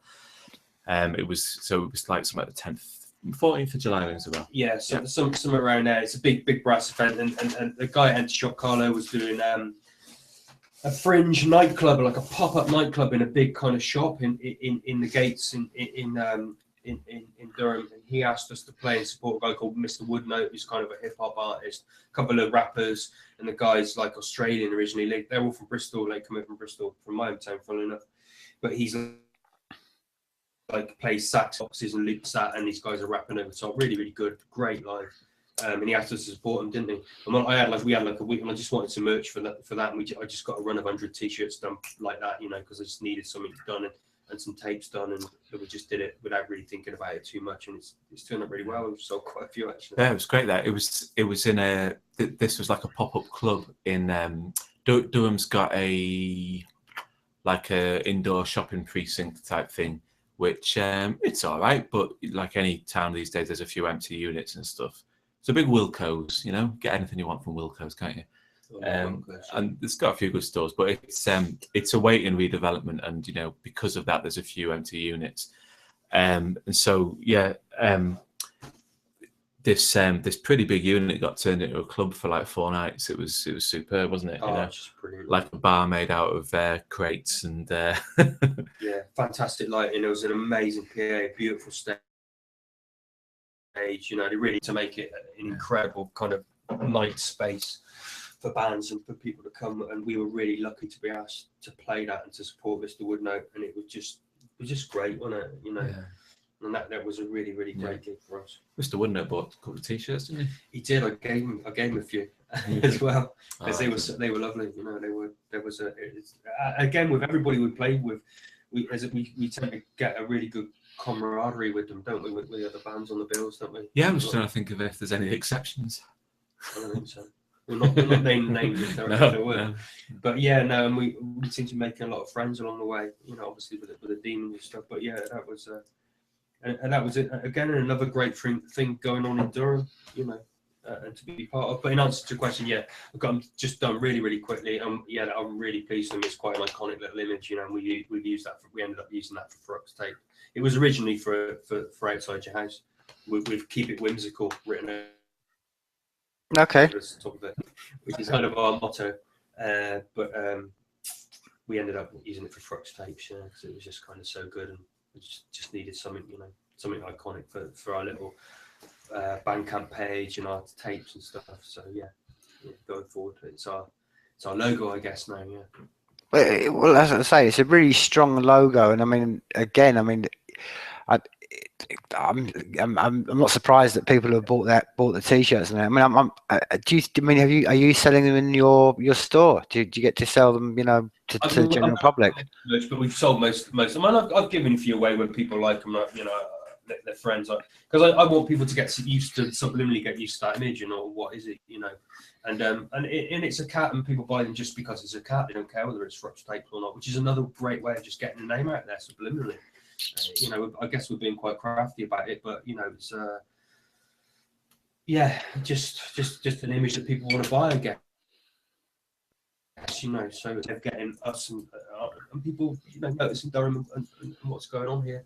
It was like something like the 10th, 14th of July rings a bell. Yeah, so somewhere around there. It's a big brass event, and the guy at Empty Shot, Carlo, was doing a fringe nightclub, like a pop-up nightclub in a big kind of shop in the gates in Durham. And he asked us to play and support a guy called Mr. Woodnote, who's kind of a hip hop artist, a couple of rappers, and the guy's like Australian originally. They're all from Bristol. They come in from Bristol, from my hometown, funnily enough. But he's like plays sax boxes and loops that, and these guys are rapping over top. Really, really good, great live. And he asked us to support him, didn't he? And we had like a week, and I just wanted some merch for that, and I just got a run of 100 t-shirts done like that, you know, because I just needed something done and some tapes done, and we just did it without really thinking about it too much, and it's turned out really well. We've sold quite a few actually. Yeah, it was great. That it was in this was like a pop-up club in Durham's got a indoor shopping precinct type thing, which it's all right, but like any town these days, there's a few empty units and stuff. It's a big Wilco's, you know, get anything you want from Wilco's, can't you? And it's got a few good stores, but it's awaiting redevelopment, and you know, because of that, there's a few empty units, and so yeah, this pretty big unit got turned into a club for like 4 nights. It was superb, wasn't it? Oh, you know, just brilliant. like a bar made out of crates and yeah, fantastic lighting. It was an amazing PA, beautiful stage. You know, they really to make it an incredible kind of night space for bands and for people to come, and we were really lucky to be asked to play that and to support Mr. Woodnote, and it was just great, wasn't it? You know, and that was a really, really great gig for us. Mr. Woodnote bought a couple of t-shirts, didn't he? He did. I gave him a few as well, because they were lovely. You know, again, with everybody we played with, we tend to get a really good camaraderie with them, don't we? With the other bands on the bills, don't we? Yeah, I'm just trying to think of if there's any exceptions. I don't think so. We're not naming names if there were. But yeah, no, and we seem to make a lot of friends along the way. You know, obviously with the demons and stuff. But yeah, that was and that was it. Again, another great thing going on in Durham. You know, and to be part of. But in answer to your question, yeah, I've got them just done really, really quickly. Yeah, I'm really pleased with them. It's quite an iconic little image. You know, and we used that. We ended up using that for Frux Tape. It was originally for Outside Your House, with Keep It Whimsical written over okay, the top of it, which is kind of our motto. But we ended up using it for Frux Tapes, you know, because it was just kind of so good, and we just needed something, you know, something iconic for our little Bandcamp page and our tapes and stuff. So yeah, going forward, it's our logo, I guess now. Yeah. Well, as I say, it's a really strong logo, and I mean, again, I mean, I'm not surprised that people have bought the t-shirts. And I mean, are you selling them in your store? Do you get to sell them, you know, to the general public? But we've sold most. I mean, I've given a few away when people like them, you know, their friends, because I want people to get used to subliminally get used to that image, you know, what is it, you know. And it's a cat, and people buy them just because it's a cat. They don't care whether it's Frux Tapes or not, which is another great way of just getting the name out there subliminally. You know, I guess we're being quite crafty about it, but you know, it's just an image that people want to buy, I guess. You know, so they're getting us and people, you know, noticing Durham and what's going on here.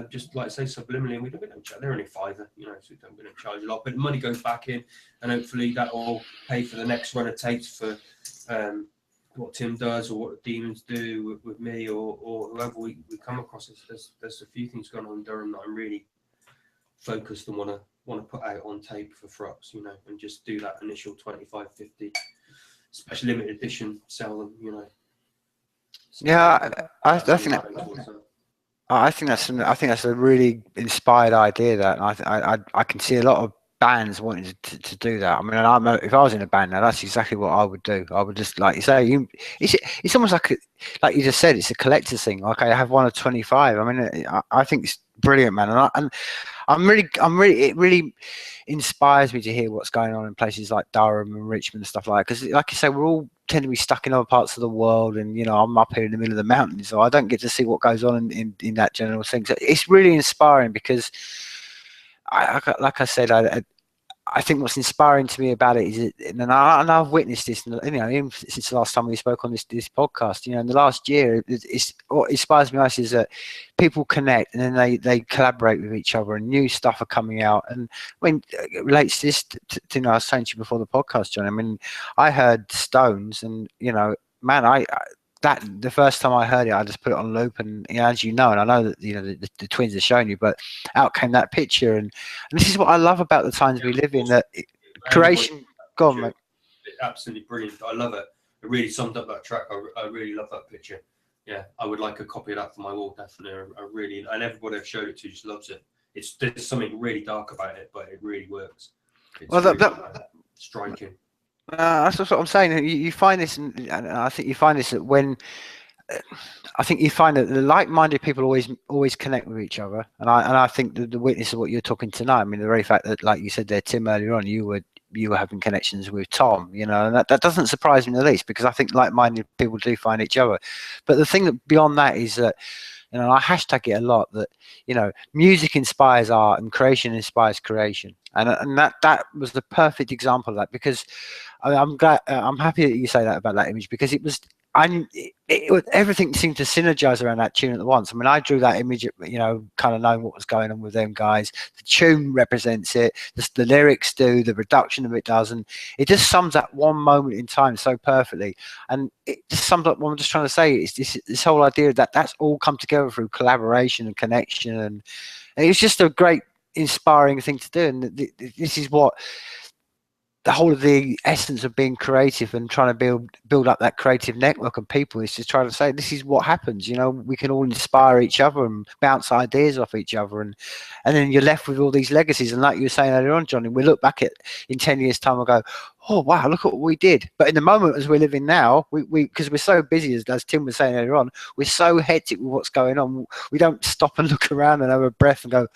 Just like say subliminally, and we don't charge. They're only £5, you know, so we don't charge a lot. But the money goes back in, and hopefully that will pay for the next run of tapes for what Tim does or what the Demons do with me or whoever we come across. There's a few things going on in Durham that I'm really focused and want to put out on tape for Frux, you know, and just do that initial 25-50 special limited edition, sell them, you know. So yeah, I think I think that's a really inspired idea. That and I can see a lot of bands wanting to do that. I mean, if I was in a band now, that's exactly what I would do. I would just, like you say, it's almost like you just said, it's a collector's thing. Like, I have one of 25. I mean, I think it's brilliant, man. And it really inspires me to hear what's going on in places like Durham and Richmond and stuff like that. Because, like you say, we're all tend to be stuck in other parts of the world, and I'm up here in the middle of the mountains, so I don't get to see what goes on in that general thing. So it's really inspiring because like I said, I think what's inspiring to me about it is, and I've witnessed this, even since the last time we spoke on this podcast, in the last year, what inspires me most is that people connect, and then they collaborate with each other, and new stuff are coming out. And I mean, it relates to this to I was saying to you before the podcast, John. I mean, I heard Stones, and man, that the first time I heard it, I just put it on loop, and as you know, and I know that the twins are showing you, but out came that picture, and this is what I love about the times we live in. That creation, go on, mate. Absolutely brilliant. I love it. It really summed up that track. I really love that picture. Yeah, I would like a copy of that for my wall, definitely. I really, and everybody I've showed it to just loves it. There's something really dark about it, but it really works. It's really striking. That's what I'm saying. You find this, and I think you find this that when I think you find that the like-minded people always connect with each other, and I think the witness of what you're talking tonight. I mean, the very fact that, like you said there, Tim, earlier on, you were having connections with Tom, and that doesn't surprise me in the least, because I think like-minded people do find each other. But the thing that beyond that is that, I hashtag it a lot, that music inspires art and creation inspires creation, and that was the perfect example of that, because I'm glad, I'm happy that you say that about that image, because it was, everything seemed to synergize around that tune at once. I mean, I drew that image, kind of knowing what was going on with them guys. The tune represents it, the lyrics do, the reduction of it does, and it just sums up one moment in time so perfectly. And it just sums up what I'm just trying to say. It's this whole idea that that's all come together through collaboration and connection, and it was just a great, inspiring thing to do. And this is what the whole of the essence of being creative and trying to build up that creative network of people is just trying to say, this is what happens. We can all inspire each other and bounce ideas off each other, and then you're left with all these legacies. And like you were saying earlier on, Johnny, we look back at in 10 years time and go, oh wow, look at what we did. But in the moment as we're living now, we because we're so busy, as Tim was saying earlier on, we're so hectic with what's going on, we don't stop and look around and have a breath and go,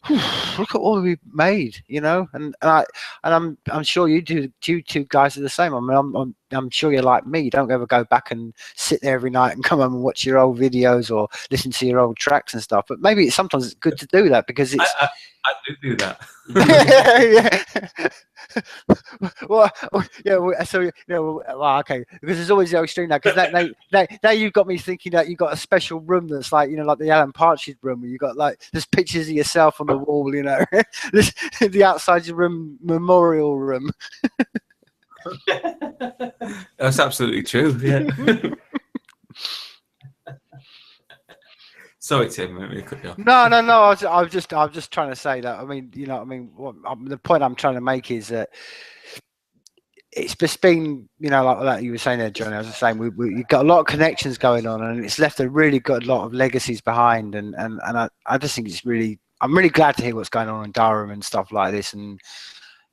look at all we've made, and I'm sure you two guys are the same. I mean, I'm sure you're like me. You don't ever go back and sit there every night and come home and watch your old videos or listen to your old tracks and stuff. But maybe sometimes it's good to do that, because it's. I do that. Yeah. Well, yeah. So well, okay. Because there's always the extreme now. Because now you've got me thinking that you've got a special room that's like like the Alan Partridge room, where you got there's pictures of yourself on the wall. The outside your room, memorial room. That's absolutely true. Yeah. Sorry, Tim. Let me cut you off. No. I was just trying to say that. I mean, the point I'm trying to make is that it's just been, like you were saying there, Johnny. I was just saying we've got a lot of connections going on, and it's left a really good lot of legacies behind. And I just think I'm really glad to hear what's going on in Durham and stuff like this. And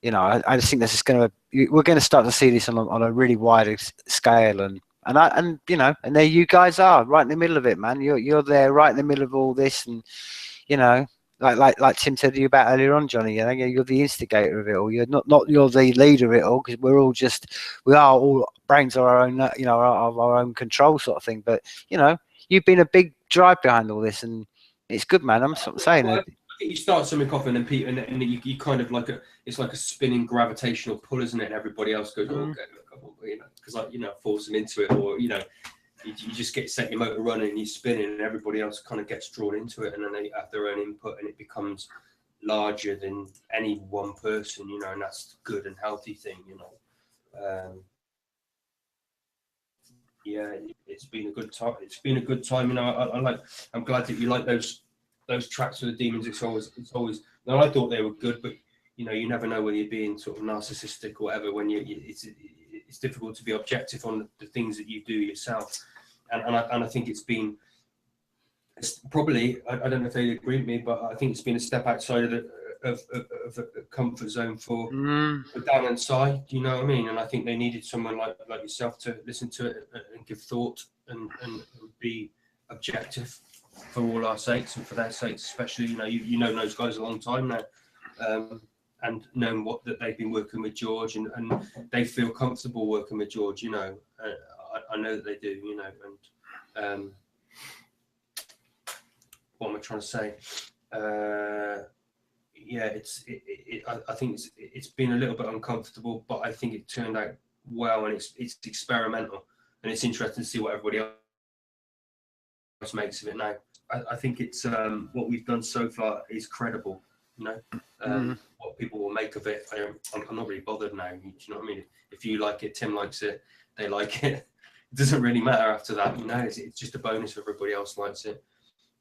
I just think this is we're going to start to see this on a really wide scale. And there you guys are, right in the middle of it, man. You're there right in the middle of all this, and like Tim said to you about earlier on, Johnny. You're the instigator of it all. You're not you're the leader of it all, because we are all brains of our own, of our own control sort of thing. But you've been a big drive behind all this, and it's good, man. I'm sort of saying that. I think you start something off, and then Peter, and you kind of it's like a spinning gravitational pull, isn't it? And everybody else goes, because force them into it, or you just set your motor running and you're spinning, and everybody else kind of gets drawn into it, and then they have their own input, and it becomes larger than any one person, and that's a good and healthy thing, Yeah, it's been a good time. It's been a good time, I'm glad that you like those tracks with the Demons. It's always. Now, I thought they were good, but you never know whether you're being sort of narcissistic or whatever. When it's difficult to be objective on the things that you do yourself, and I think it's been it's probably, I don't know if they agree with me, but I think it's been a step outside of the comfort zone for Dan and Si. Do you know what I mean? And I think they needed someone like yourself to listen to it and give thought and be objective for all our sakes and for their sakes, especially. You know those guys a long time now, and knowing that they've been working with George and they feel comfortable working with George. I know that they do. And what am I trying to say? Yeah, I think it's been a little bit uncomfortable, but I think it turned out well, and it's experimental, and it's interesting to see what everybody else makes of it now. I think it's what we've done so far is credible. What people will make of it, I'm not really bothered now. Do you know what I mean? If you like it, Tim likes it, they like it. It doesn't really matter after that. It's just a bonus if everybody else likes it.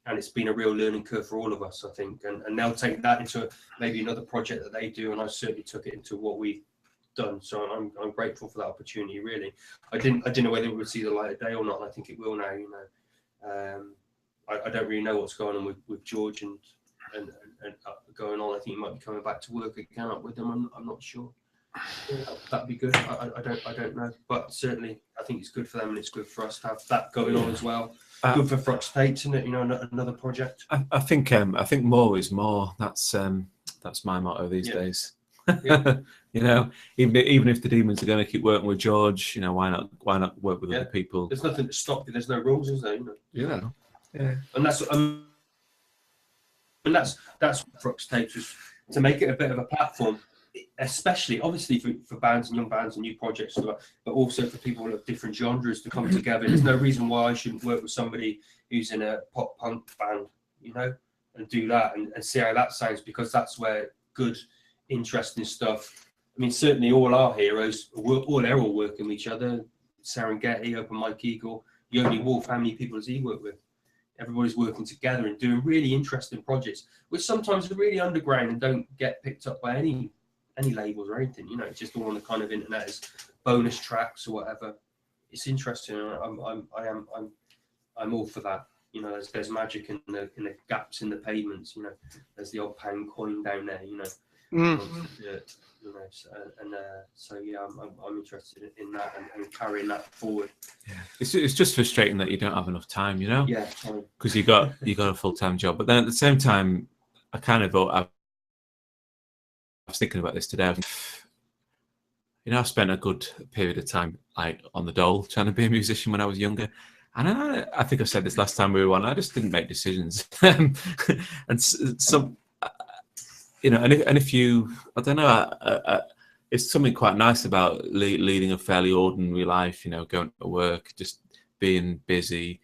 And it's been a real learning curve for all of us, I think. And they'll take that into maybe another project that they do, and I certainly took it into what we've done. So I'm grateful for that opportunity, really. I didn't know whether it would see the light of day or not, and I think it will now. I don't really know what's going on with George and going on. I think he might be coming back to work again with them. I'm not sure. That'd be good. I don't know, but certainly I think it's good for them, and it's good for us to have that going on as well. Good for Frux Tapes, isn't it? Another project. I think more is more. That's my motto these days. Yeah. Even if the Demons are going to keep working with George, why not work with other people? There's nothing to stop you. There's no rules, is there? Yeah. And that's Frux Tapes, was to make it a bit of a platform, especially obviously for bands and young bands and new projects, but also for people of different genres to come together. There's no reason why I shouldn't work with somebody who's in a pop punk band, and do that and see how that sounds, because that's where good, interesting stuff. I mean, certainly all our heroes, they're all working with each other. Serengeti, Open Mike Eagle, Yoni Wolf, how many people does he work with? Everybody's working together and doing really interesting projects, which sometimes are really underground and don't get picked up by any labels or anything. It's just all on the kind of internet as bonus tracks or whatever. It's interesting. I'm all for that. There's magic in the gaps in the pavements. There's the odd pound coin down there. So yeah, I'm interested in that and carrying that forward. Yeah, it's just frustrating that you don't have enough time, Yeah, because you got a full-time job, but then at the same time, I kind of thought I was thinking about this today. I've spent a good period of time on the dole trying to be a musician when I was younger, and I think I said this last time we were on. I just didn't make decisions, and some. And if you, I don't know, it's something quite nice about leading a fairly ordinary life, going to work, just being busy.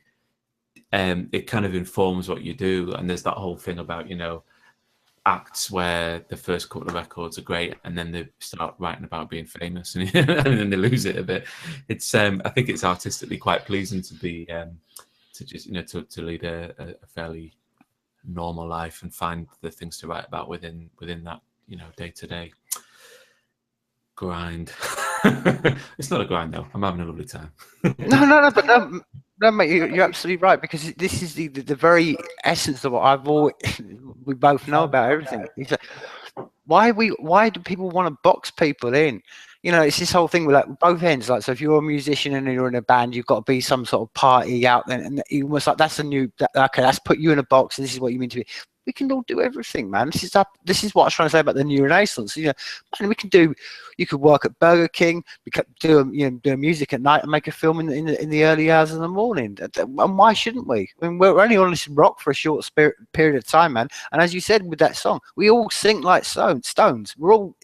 It kind of informs what you do. And there's that whole thing about, acts where the first couple of records are great and then they start writing about being famous and then they lose it a bit. It's, I think it's artistically quite pleasing to be, to just, to lead a fairly normal life and find the things to write about within that day-to-day grind. It's not a grind though. I'm having a lovely time. No, mate, you're absolutely right, because this is the very essence of what we both know about everything. It's like, why do people want to box people in? It's this whole thing with both ends. So if you're a musician and you're in a band, you've got to be some sort of party out there, and you almost that's okay, let's put you in a box, and this is what you mean to be. We can all do everything, man. This is what I was trying to say about the new Renaissance. Man, you could work at Burger King, do music at night, and make a film in the early hours of the morning. And why shouldn't we? I mean, we're only on this rock for a short period of time, man. And as you said with that song, we all sing like stones. We're all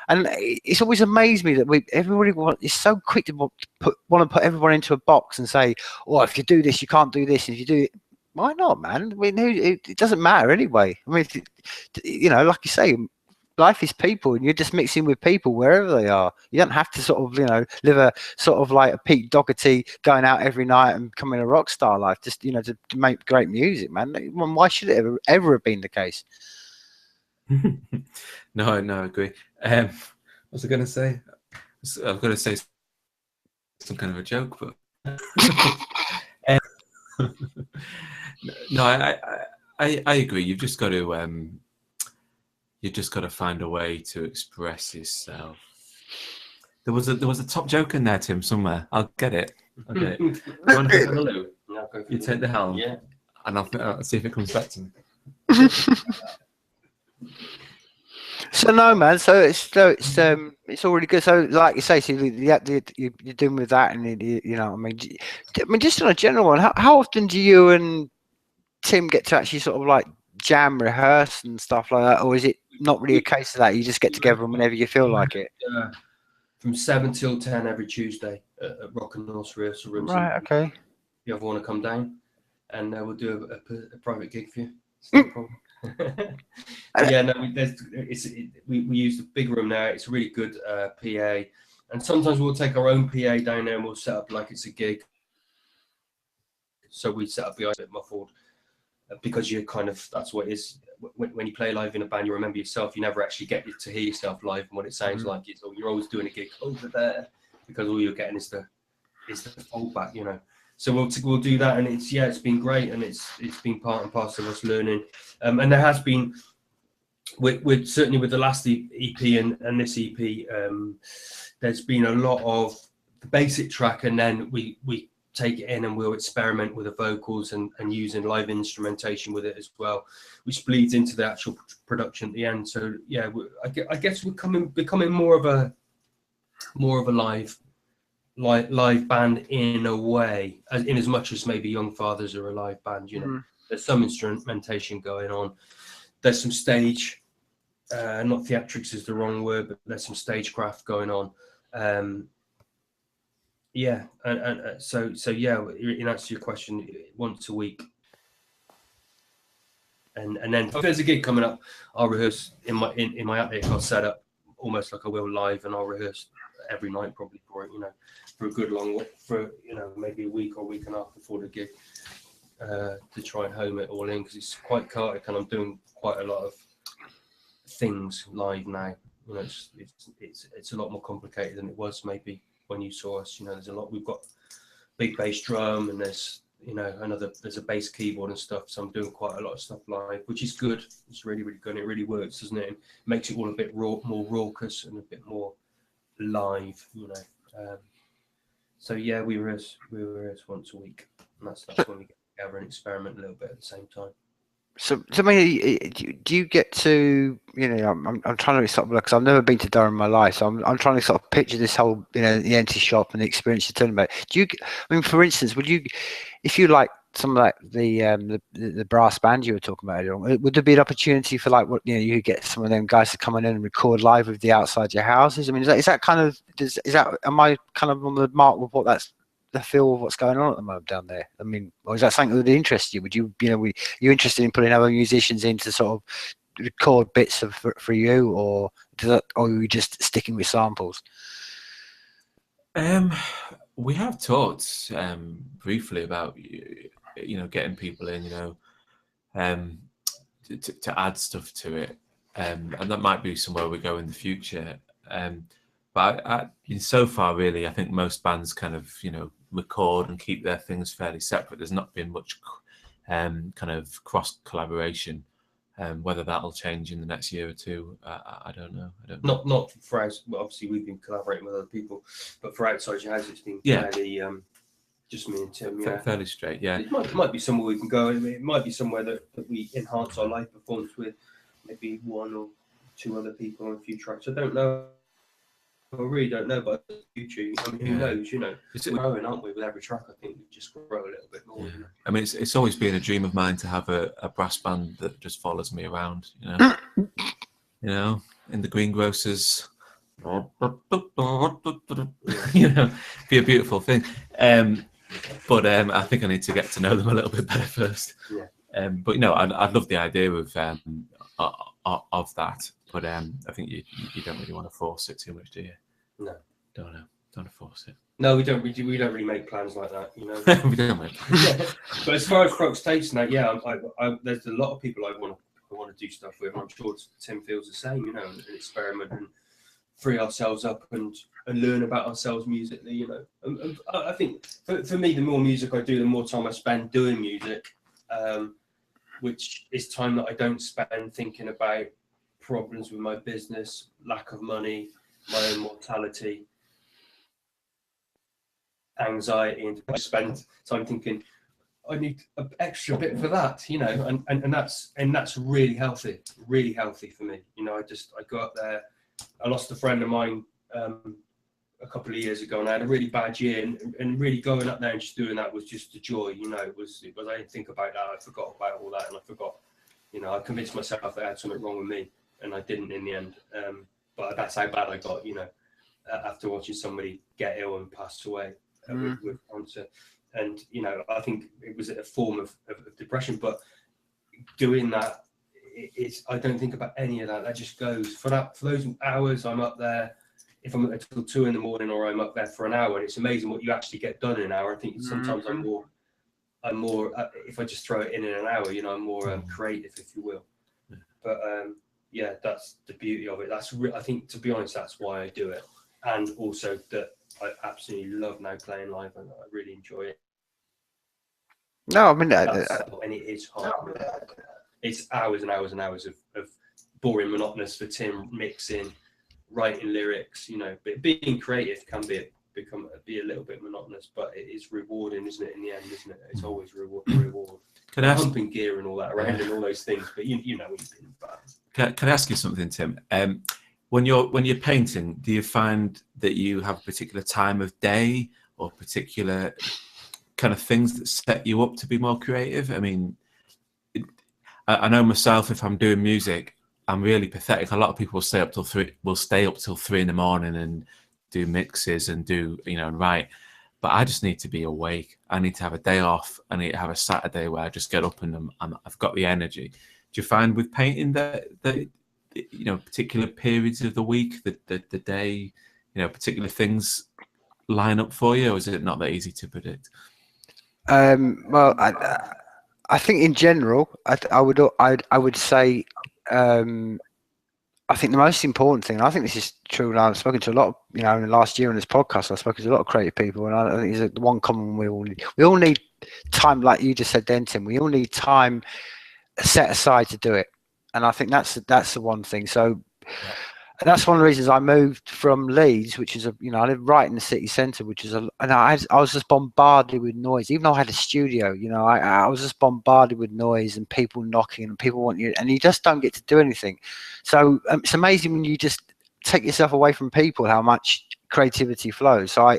and it's always amazed me that everybody is so quick to want to put everyone into a box and say, "Oh, if you do this, you can't do this. And if you do it." Why not, man? I mean, it doesn't matter anyway. I mean, like you say, life is people, and you're just mixing with people wherever they are. You don't have to sort of, live a sort of like a Pete Doherty, going out every night and becoming a rock star life. Just, to make great music, man. Why should it ever have been the case? No, I agree. What was I going to say? I was going to say some kind of a joke, but. No, I agree. You've just got to find a way to express yourself. There was a top joke in there, Tim, somewhere. I'll get it. Okay. You want to go for the loo? No, go for You take the helm. Yeah. And I'll see if it comes back to me. So no, man. So it's already good. So like you say, so you're doing with that, and you know, I mean, just on a general one, how often do you and Tim get to actually sort of like jam, rehearse, and stuff like that, or is it not really a case of that? You just get together whenever you feel like it. From 7 till 10 every Tuesday at Rock and Norse rehearsal rooms. Right. Okay. If you ever want to come down, and we'll do a private gig for you. It's no problem. Yeah, no, we use the big room now. It's a really good PA, and sometimes we'll take our own PA down there and we'll set up like it's a gig. So we set up behind it muffled because you kind of, that's what it is. When you play live in a band, you remember yourself. You never actually get to hear yourself live and what it sounds like. You're always doing a gig over there because all you're getting is the fallback, you know. So we'll do that, and it's been great, and it's been part and parcel of us learning. And there has been, with certainly with the last EP and this EP, there's been a lot of the basic track, and then we take it in and we'll experiment with the vocals and using live instrumentation with it as well, which bleeds into the actual production at the end. So yeah, I guess we're becoming more of a live band in a way, in as much as maybe Young Fathers are a live band. You know, there's some instrumentation going on. There's some stage, not theatrics is the wrong word, but there's some stagecraft going on. Yeah, and so yeah, in answer to your question, once a week. And then if there's a gig coming up, I'll rehearse in my attic. I'll set up almost like I will live, and I'll rehearse every night probably for it, you know, for a good long, for, you know, maybe a week or week and a half before the gig, to try and home it all in, because it's quite chaotic and I'm doing quite a lot of things live now. You know, it's a lot more complicated than it was maybe when you saw us. You know, there's a lot. We've got big bass drum, and there's, you know, there's a bass keyboard and stuff. So I'm doing quite a lot of stuff live, which is good. It's really, really good. And it really works, doesn't it? It makes it all a bit more raucous and a bit more live, you know. So yeah, we rehearse once a week, and that's when we get together and experiment a little bit at the same time. So I mean, do you get to, you know, I'm trying to sort of, because I've never been to Durham in my life, so I'm trying to sort of picture this whole, you know, the empty shop and the experience you're talking about. I mean, for instance, would you, if you like some like the brass band you were talking about earlier on, would there be an opportunity for, like, what, you know, you could get some of them guys to come in and record live with the outside your houses? I mean, is that kind of, am I kind of on the mark with what that's the feel of what's going on at the moment down there? I mean, or is that something that would interest you? Would you, you know, you interested in putting other musicians in to sort of record bits for you, or are you just sticking with samples? We have talked briefly about, you know, getting people in, you know, to add stuff to it, and that might be somewhere we go in the future. But so far, really, I think most bands kind of, you know, record and keep their things fairly separate. There's not been much kind of cross collaboration. Whether that'll change in the next year or two, I don't know. Not for us. Well, obviously, we've been collaborating with other people, but for Outside Your House, it's been fairly just me and Tim. Yeah, fairly straight. Yeah, it might be somewhere we can go. It might be somewhere that we enhance our live performance with, maybe one or two other people on a few tracks. I don't know. I really don't know, but YouTube, I mean, who knows, you know, we're growing, aren't we, with every track? I think we just grow a little bit more. Yeah. You know? I mean, it's always been a dream of mine to have a brass band that just follows me around, you know, in the greengrocers, you know, be a beautiful thing. But I think I need to get to know them a little bit better first. Yeah. But, you know, I'd love the idea of that. But I think you don't really want to force it too much, do you? No. Don't force it. No, we don't really make plans like that, you know. We don't make plans. But as far as Frux Tapes now, yeah, there's a lot of people I want to do stuff with, and I'm sure Tim feels the same, you know, and experiment free ourselves up and learn about ourselves musically, you know. And I think for me, the more music I do, the more time I spend doing music, which is time that I don't spend thinking about problems with my business, lack of money, my own mortality, anxiety, and I spend time thinking I need an extra bit for that, you know, and that's really healthy for me. You know, I go up there. I lost a friend of mine a couple of years ago, and I had a really bad year, and really going up there and just doing that was just a joy. You know, it was I didn't think about that. I forgot about all that, and I forgot. You know, I convinced myself that I had something wrong with me, and I didn't in the end. But that's how bad I got. You know, after watching somebody get ill and pass away with cancer. And, you know, I think it was a form of depression, but doing that, I don't think about any of that. That just goes for those hours I'm up there. If I'm until 2 a.m, or I'm up there for an hour, and it's amazing what you actually get done in an hour. I think sometimes I'm more, if I just throw it in an hour, you know, I'm more creative, if you will. But yeah, that's the beauty of it. I think, to be honest, that's why I do it. And also that I absolutely love now playing live, and I really enjoy it. No, I mean, and it is hard. It's hours and hours and hours of boring, monotonous for Tim, mixing, writing lyrics. You know, but being creative can be a little bit monotonous, but it is rewarding, isn't it? In the end, isn't it? It's always reward. Can I ask, pumping gear and all that around and all those things, but you know what you've been. Can I ask you something, Tim? When you're painting, do you find that you have a particular time of day or particular kind of things that set you up to be more creative? I mean, I know myself, if I'm doing music, I'm really pathetic. A lot of people will stay up till 3 in the morning and do mixes and do, you know, and write. But I just need to be awake. I need to have a day off. I need to have a Saturday where I just get up and I've got the energy. Do you find with painting that you know, particular periods of the week, the day, you know, particular things line up for you, or is it not that easy to predict? Well, I think in general, I would say, I think the most important thing, and I think this is true, and I've spoken to a lot of, you know, in the last year on this podcast, I've spoken to a lot of creative people, and I think it's the one common we all need time, like you just said, Denton. We all need time set aside to do it, and I think that's the one thing. So. Yeah. And that's one of the reasons I moved from Leeds, which is you know, I live right in the city centre, which is and I was just bombarded with noise. Even though I had a studio, you know, I was just bombarded with noise and people knocking and people want you, and you just don't get to do anything. So it's amazing when you just take yourself away from people, how much creativity flows. So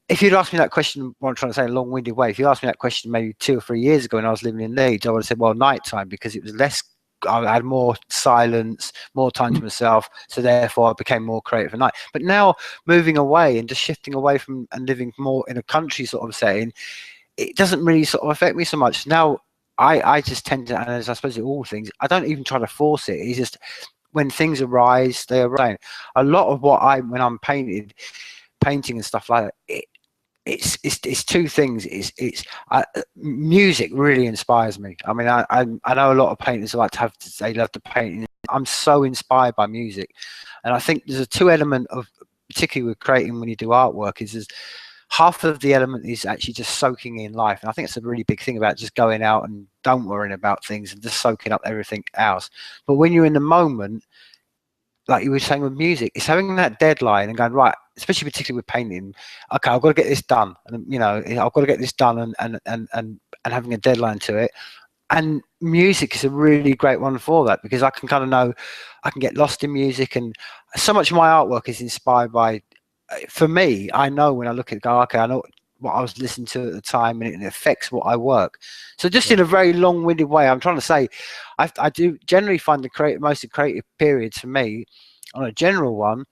if you'd asked me that question, what I'm trying to say in a long-winded way, if you asked me that question maybe 2 or 3 years ago when I was living in Leeds, I would have said, well, nighttime, because it was less. I had more silence, more time to myself, so therefore I became more creative at night. But now moving away and just shifting away from and living more in a country sort of setting, it doesn't really sort of affect me so much. Now I just tend to, and as I suppose in all things, I don't even try to force it. It's just when things arise, they arise. A lot of what when I'm painting and stuff like that, it's two things. It's music really inspires me. I mean, I know a lot of painters like to they love to paint. I'm so inspired by music, and I think there's a two element of, particularly with creating when you do artwork, is half of the element is actually just soaking in life, and I think it's a really big thing about just going out and don't worrying about things and just soaking up everything else. But when you're in the moment, like you were saying with music, it's having that deadline and going, right, especially particularly with painting, okay, I've got to get this done, and you know, I've got to get this done, and having a deadline to it. And music is a really great one for that, because I can kind of know, I can get lost in music, and so much of my artwork is inspired by, for me, I know when I look at it, go, okay, I know what I was listening to at the time, and it affects what I work. So just in a very long-winded way, I'm trying to say, I do generally find most of the creative periods for me, on a general one,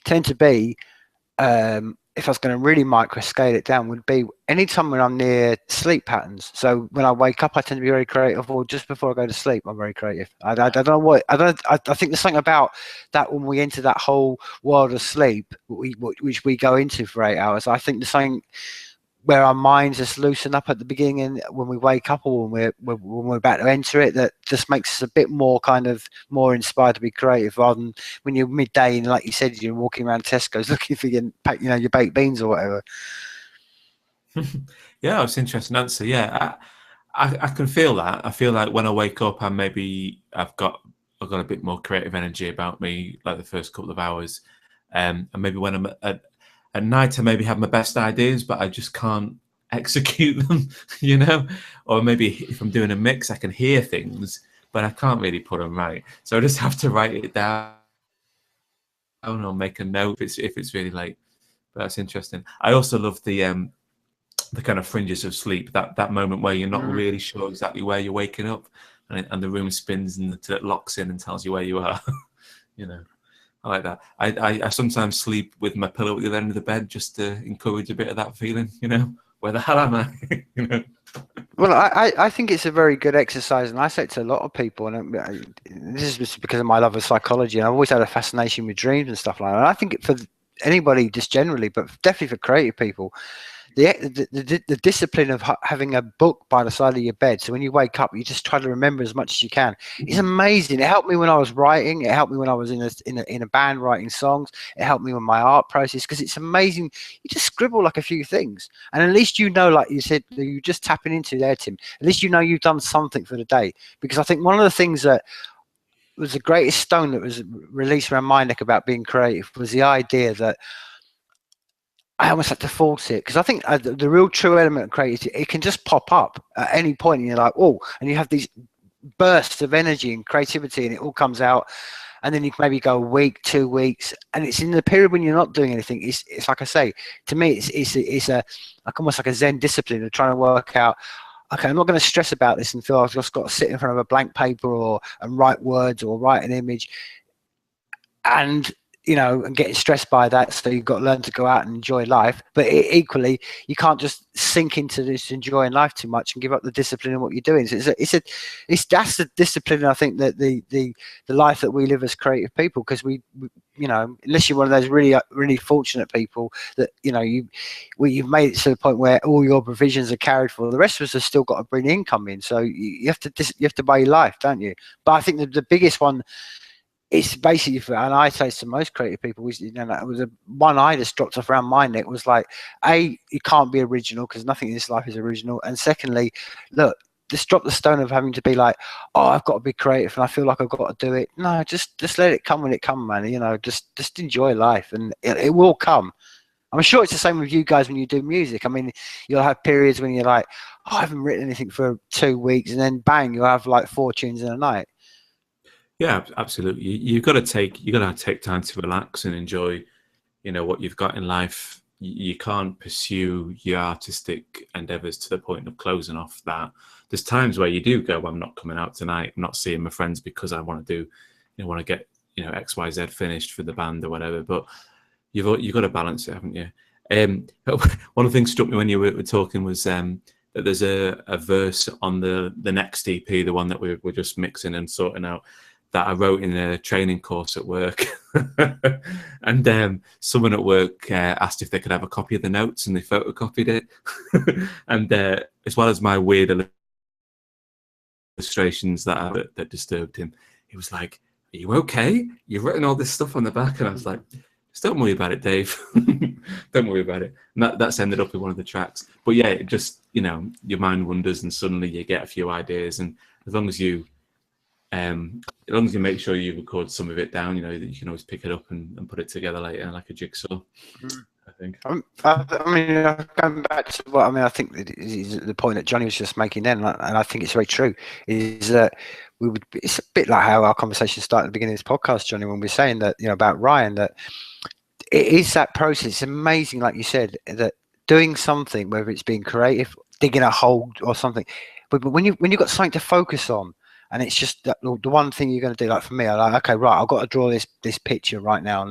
tend to be, if I was going to really micro scale it down, would be anytime when I'm near sleep patterns. So when I wake up, I tend to be very creative, or just before I go to sleep, I'm very creative. I don't know what, I think there's something about that when we enter that whole world of sleep, which we go into for 8 hours. I think there's something where our minds just loosen up at the beginning when we wake up, or when we're about to enter it, that just makes us a bit more kind of more inspired to be creative, rather than when you're midday and, like you said, you're walking around Tesco's looking for your baked beans or whatever. Yeah, it's an interesting answer. Yeah, I can feel that. I feel like when I wake up, I've got a bit more creative energy about me, like the first couple of hours, and maybe when I'm at night, I maybe have my best ideas, but I just can't execute them, or maybe if I'm doing a mix, I can hear things, but I can't really put them right. So I just have to write it down or make a note if it's really late. But that's interesting. I also love the kind of fringes of sleep, that moment where you're not really sure exactly where you're waking up, and the room spins and it locks in and tells you where you are. I like that. I sometimes sleep with my pillow at the other end of the bed just to encourage a bit of that feeling, where the hell am I? Well, I think it's a very good exercise, and I say it to a lot of people, and this is just because of my love of psychology, and I've always had a fascination with dreams and stuff like that. And I think for anybody just generally, but definitely for creative people, the discipline of having a book by the side of your bed, so when you wake up you just try to remember as much as you can, is amazing. It helped me when I was writing, it helped me when I was in a band writing songs, it helped me with my art process, because it's amazing. You just scribble like a few things, and at least like you said, you're just tapping into there, Tim, at least you've done something for the day. Because I think one of the things that was the greatest stone that was released around my neck about being creative was the idea that I almost had to force it, because I think the real true element of creativity, it can just pop up at any point, and you're like, oh, and you have these bursts of energy and creativity, and it all comes out, and then you can maybe go a week, 2 weeks, and it's in the period when you're not doing anything. It's like I say, to me, it's almost like a Zen discipline of trying to work out, okay, I'm not going to stress about this and feel I've just got to sit in front of a blank paper and write words or write an image, and and getting stressed by that. So you've got to learn to go out and enjoy life. But equally, you can't just sink into this enjoying life too much and give up the discipline in what you're doing. So that's the discipline, I think, that the life that we live as creative people, because we unless you're one of those really, really fortunate people that, you've made it to the point where all your provisions are carried for, the rest of us have still got to bring income in. So you have to buy your life, don't you? But I think the biggest one, it's basically, and I say to most creative people, it was one I just dropped off around my neck, was like, A, you can't be original because nothing in this life is original. And secondly, look, just drop the stone of having to be like, oh, I've got to be creative and I feel like I've got to do it. No, just let it come when it comes, man. Just enjoy life, and it will come. I'm sure it's the same with you guys when you do music. I mean, you'll have periods when you're like, oh, I haven't written anything for 2 weeks, and then bang, you'll have like 4 tunes in a night. Yeah, absolutely. You've got to take time to relax and enjoy, what you've got in life. You can't pursue your artistic endeavors to the point of closing off that. There's times where you do go, I'm not coming out tonight, I'm not seeing my friends because I want to get, X, Y, Z finished for the band or whatever. But you've got to balance it, haven't you? One of the things struck me when you were talking was that there's a verse on the next EP, the one that we're just mixing and sorting out, that I wrote in a training course at work. And someone at work asked if they could have a copy of the notes, and they photocopied it. And as well as my weird illustrations that disturbed him, he was like, are you okay? You've written all this stuff on the back. And I was like, just don't worry about it, Dave. Don't worry about it. And that's ended up in one of the tracks. But yeah, it just, your mind wanders and suddenly you get a few ideas. And as long as you make sure you record some of it down, that you can always pick it up and put it together later like a jigsaw. I think. Going back to what I think is the point that Johnny was just making then, and I think it's very true, is that it's a bit like how our conversation started at the beginning of this podcast, Johnny, when we're saying that, about Ryan, that it is that process. It's amazing, like you said, that doing something, whether it's being creative, digging a hole or something, but when you've got something to focus on, and it's just that the one thing you're going to do, like for me, I'm like, okay, right, I've got to draw this picture right now,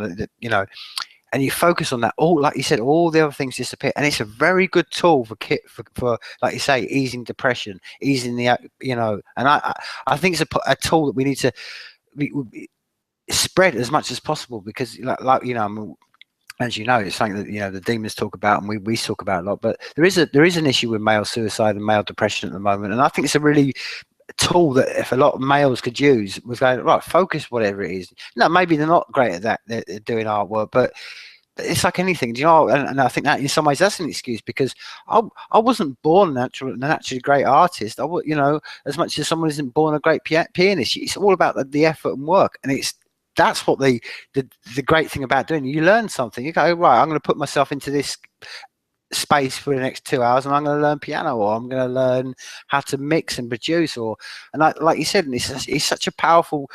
and you focus on that. All, like you said, all the other things disappear, and it's a very good tool for like you say, easing depression, easing the, and I think it's a tool that we need to spread as much as possible, because like as you know, it's something that, you know, the demons talk about and we talk about a lot. But there is an issue with male suicide and male depression at the moment, and I think it's a really tool that if a lot of males could use, was going, right, focus whatever it is. No, maybe they're not great at that, they're doing artwork, but it's like anything, do you know? And I think that in some ways that's an excuse, because I wasn't born naturally great artist. You know, as much as someone isn't born a great pianist, it's all about the effort and work, and that's what the great thing about doing. You learn something. You go, right, I'm going to put myself into this space for the next 2 hours, and I'm going to learn piano, or I'm going to learn how to mix and produce, like you said, and it's such a powerful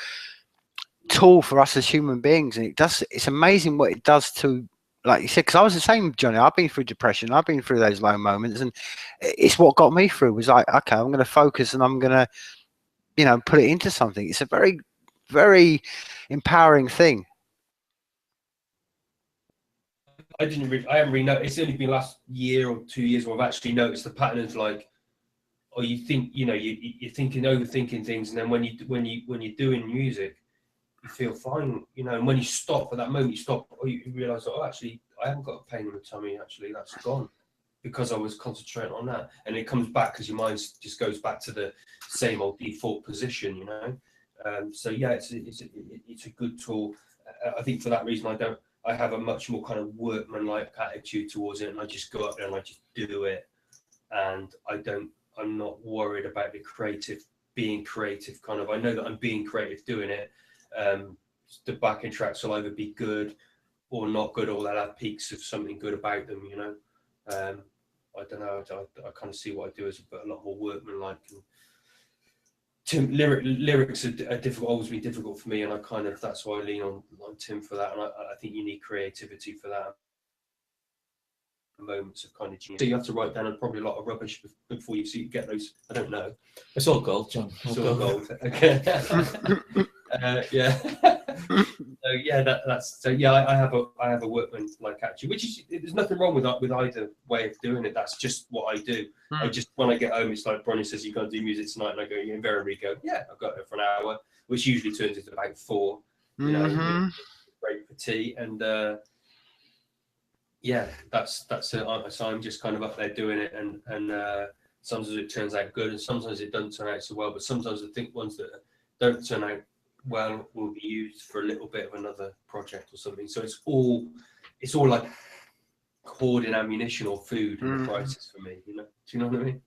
tool for us as human beings, and it's amazing what it does to, like you said, because I was the same, Johnny. I've been through depression, I've been through those low moments, and it's what got me through. Was like, okay, I'm going to focus, and I'm going to, you know, put it into something. It's a very, very empowering thing. I haven't really noticed. It's only been last year or 2 years where I've actually noticed the pattern of, like, or you think, you know, you're overthinking things, and then when you're doing music, you feel fine, you know. And when you stop, at that moment you stop, or you realise, oh, actually, I haven't got a pain in the tummy. Actually, that's gone, because I was concentrating on that, and it comes back because your mind just goes back to the same old default position, you know. So yeah, it's a good tool. I think for that reason, I have a much more kind of workman-like attitude towards it, and I just go up there and I just do it, and I'm not worried about being creative kind of. I know that I'm being creative doing it. The backing tracks will either be good or not good, or they'll have peaks of something good about them, you know. I don't know. I kind of see what I do as a lot more workman-like. And lyrics are difficult, always been difficult for me, and that's why I lean on Tim for that. And I think you need creativity for that. Moments of kind of genius. So you have to write down probably a lot of rubbish before you get those. I don't know. It's all gold, John. It's all gold. Okay. Yeah. So yeah, I have a workman like attitude, which is, there's nothing wrong with either way of doing it. That's just what I do. I just, when I get home, it's like Bronny says, you can't do music tonight, and I go, you invariably go, yeah, I've got it for an hour, which usually turns into about 4. You know, break for tea, and yeah, that's it. So I'm just kind of up there doing it, and sometimes it turns out good, and sometimes it doesn't turn out so well. But sometimes I think ones that don't turn out well will be used for a little bit of another project or something. So it's all like hoarding ammunition or food in the crisis for me. You know, do you know what I mean?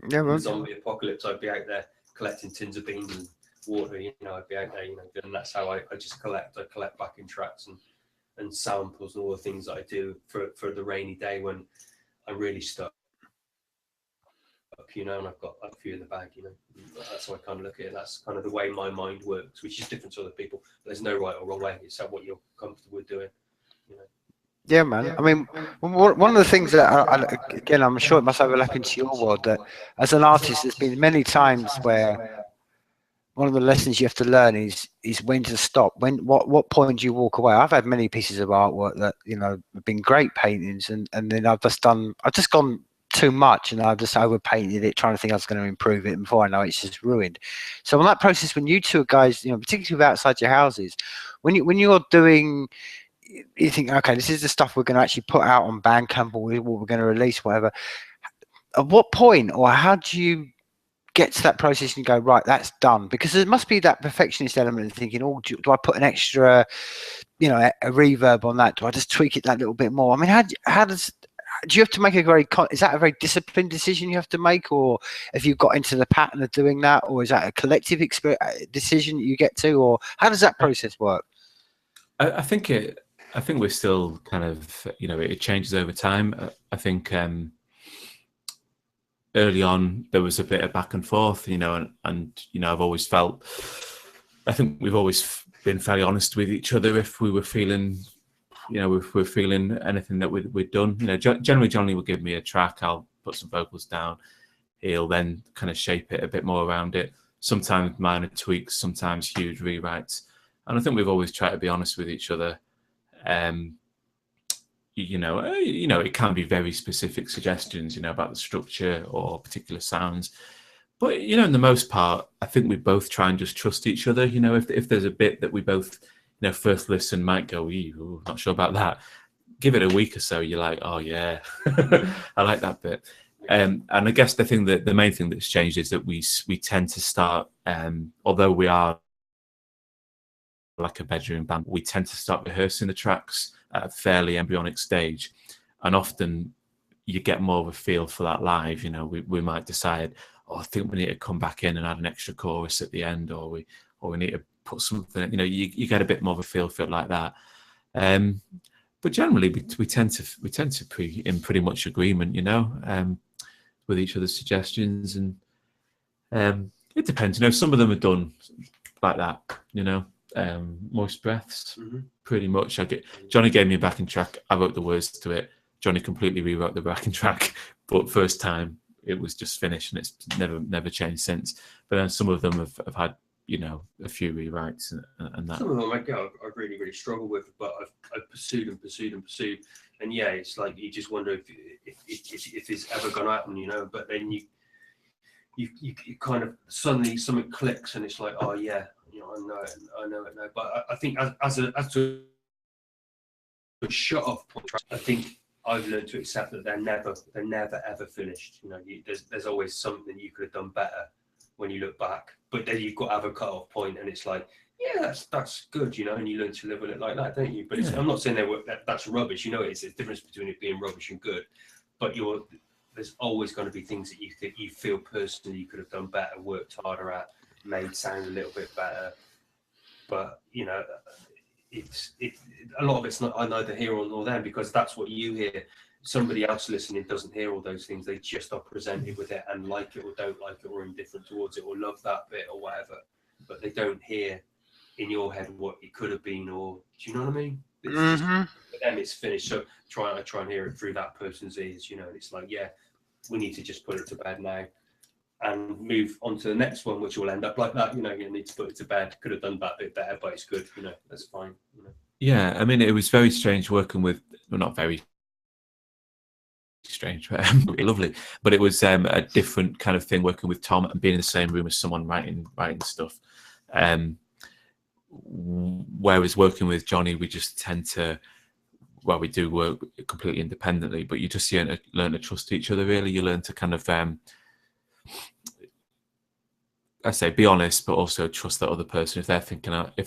Yeah, in the zombie apocalypse, I'd be out there collecting tins of beans and water. You know, I'd be out there, you know, and that's how I just collect. I collect backing tracks and samples and all the things that I do for the rainy day when I'm really stuck, you know, and I've got a few in the bag, you know. That's how I kind of look at it. That's kind of the way my mind works, which is different to other people. There's no right or wrong way. It's what you're comfortable with doing, you know. Yeah, man. I mean, one of the things that, again, I'm sure it must overlap into your world, that as an artist, there's been many times where one of the lessons you have to learn is when to stop. What point do you walk away? I've had many pieces of artwork that, you know, have been great paintings, and then I've just gone too much, and I've just overpainted it, trying to think I was going to improve it, and before I know it, it's just ruined. So on that process, when you two guys, you know, particularly outside your houses, when you're doing, you think, okay, this is the stuff we're going to actually put out on Bandcamp, or what we're going to release, whatever. At what point, or how do you get to that process and go, right, that's done? Because there must be that perfectionist element of thinking, oh, do I put an extra, you know, a reverb on that? Do I just tweak it that little bit more? I mean, do you have to make is that a very disciplined decision you have to make, or have you got into the pattern of doing that, or is that a collective decision that you get to, or how does that process work? I think we're still kind of, you know, it changes over time. I think early on there was a bit of back and forth, you know, and you know, I think we've always been fairly honest with each other if we were feeling, you know, if we're feeling anything that we'd done. You know, generally Johnny will give me a track, I'll put some vocals down, he'll then kind of shape it a bit more around it. Sometimes minor tweaks, sometimes huge rewrites. And I think we've always tried to be honest with each other. You know, it can be very specific suggestions, you know, about the structure or particular sounds. But, you know, in the most part, I think we both try and just trust each other. You know, if there's a bit that we both, you know, first listen might go, ooh, not sure about that. give it a week or so, you're like, oh yeah, I like that bit. And I guess the main thing that's changed is that we tend to start, although we are like a bedroom band, we tend to start rehearsing the tracks at a fairly embryonic stage, and often you get more of a feel for that live. You know, we might decide, oh, I think we need to come back in and add an extra chorus at the end, or we need to put something. You know, you get a bit more of a feel for it like that. But generally, we tend to be in pretty much agreement, you know, with each other's suggestions, and it depends. You know, some of them are done like that, you know. Moist Breaths, pretty much. Johnny gave me a backing track. I wrote the words to it. Johnny completely rewrote the backing track, but first time it was just finished, and it's never changed since. But then some of them have had, you know, a few rewrites and that. Some of them I really, really struggle with, but I've pursued, and yeah, it's like you just wonder if it's ever going to happen, you know. But then you kind of suddenly something clicks, and it's like, oh yeah, you know, I know it now. But I think as to a shut off point, I think I've learned to accept that they're never ever finished. You know, there's always something you could have done better when you look back, but then you've got to have a cut off point, and it's like, yeah, that's good, you know, and you learn to live with it like that, don't you? But I'm not saying that's rubbish, you know. It's a difference between it being rubbish and good, but there's always going to be things that you feel personally you could have done better, worked harder at, made sound a little bit better. But you know, a lot of it's not neither here nor there, because that's what you hear. Somebody else listening doesn't hear all those things. They just are presented with it and like it or don't like it, or indifferent towards it, or love that bit or whatever. But they don't hear in your head what it could have been, or do you know what I mean? It's just, for them, it's finished. So I try and hear it through that person's ears, you know. And it's like, yeah, we need to just put it to bed now and move on to the next one, which will end up like that. You know, you need to put it to bed. Could have done that bit better, but it's good. You know, that's fine. You know. Yeah, I mean, it was very strange working with, well, not very strange, but lovely. But it was a different kind of thing working with Tom and being in the same room as someone writing stuff. Whereas working with Johnny, we just tend to, well, we do work completely independently, but you just learn to trust each other. Really, you learn to kind of, I say, be honest, but also trust that other person. If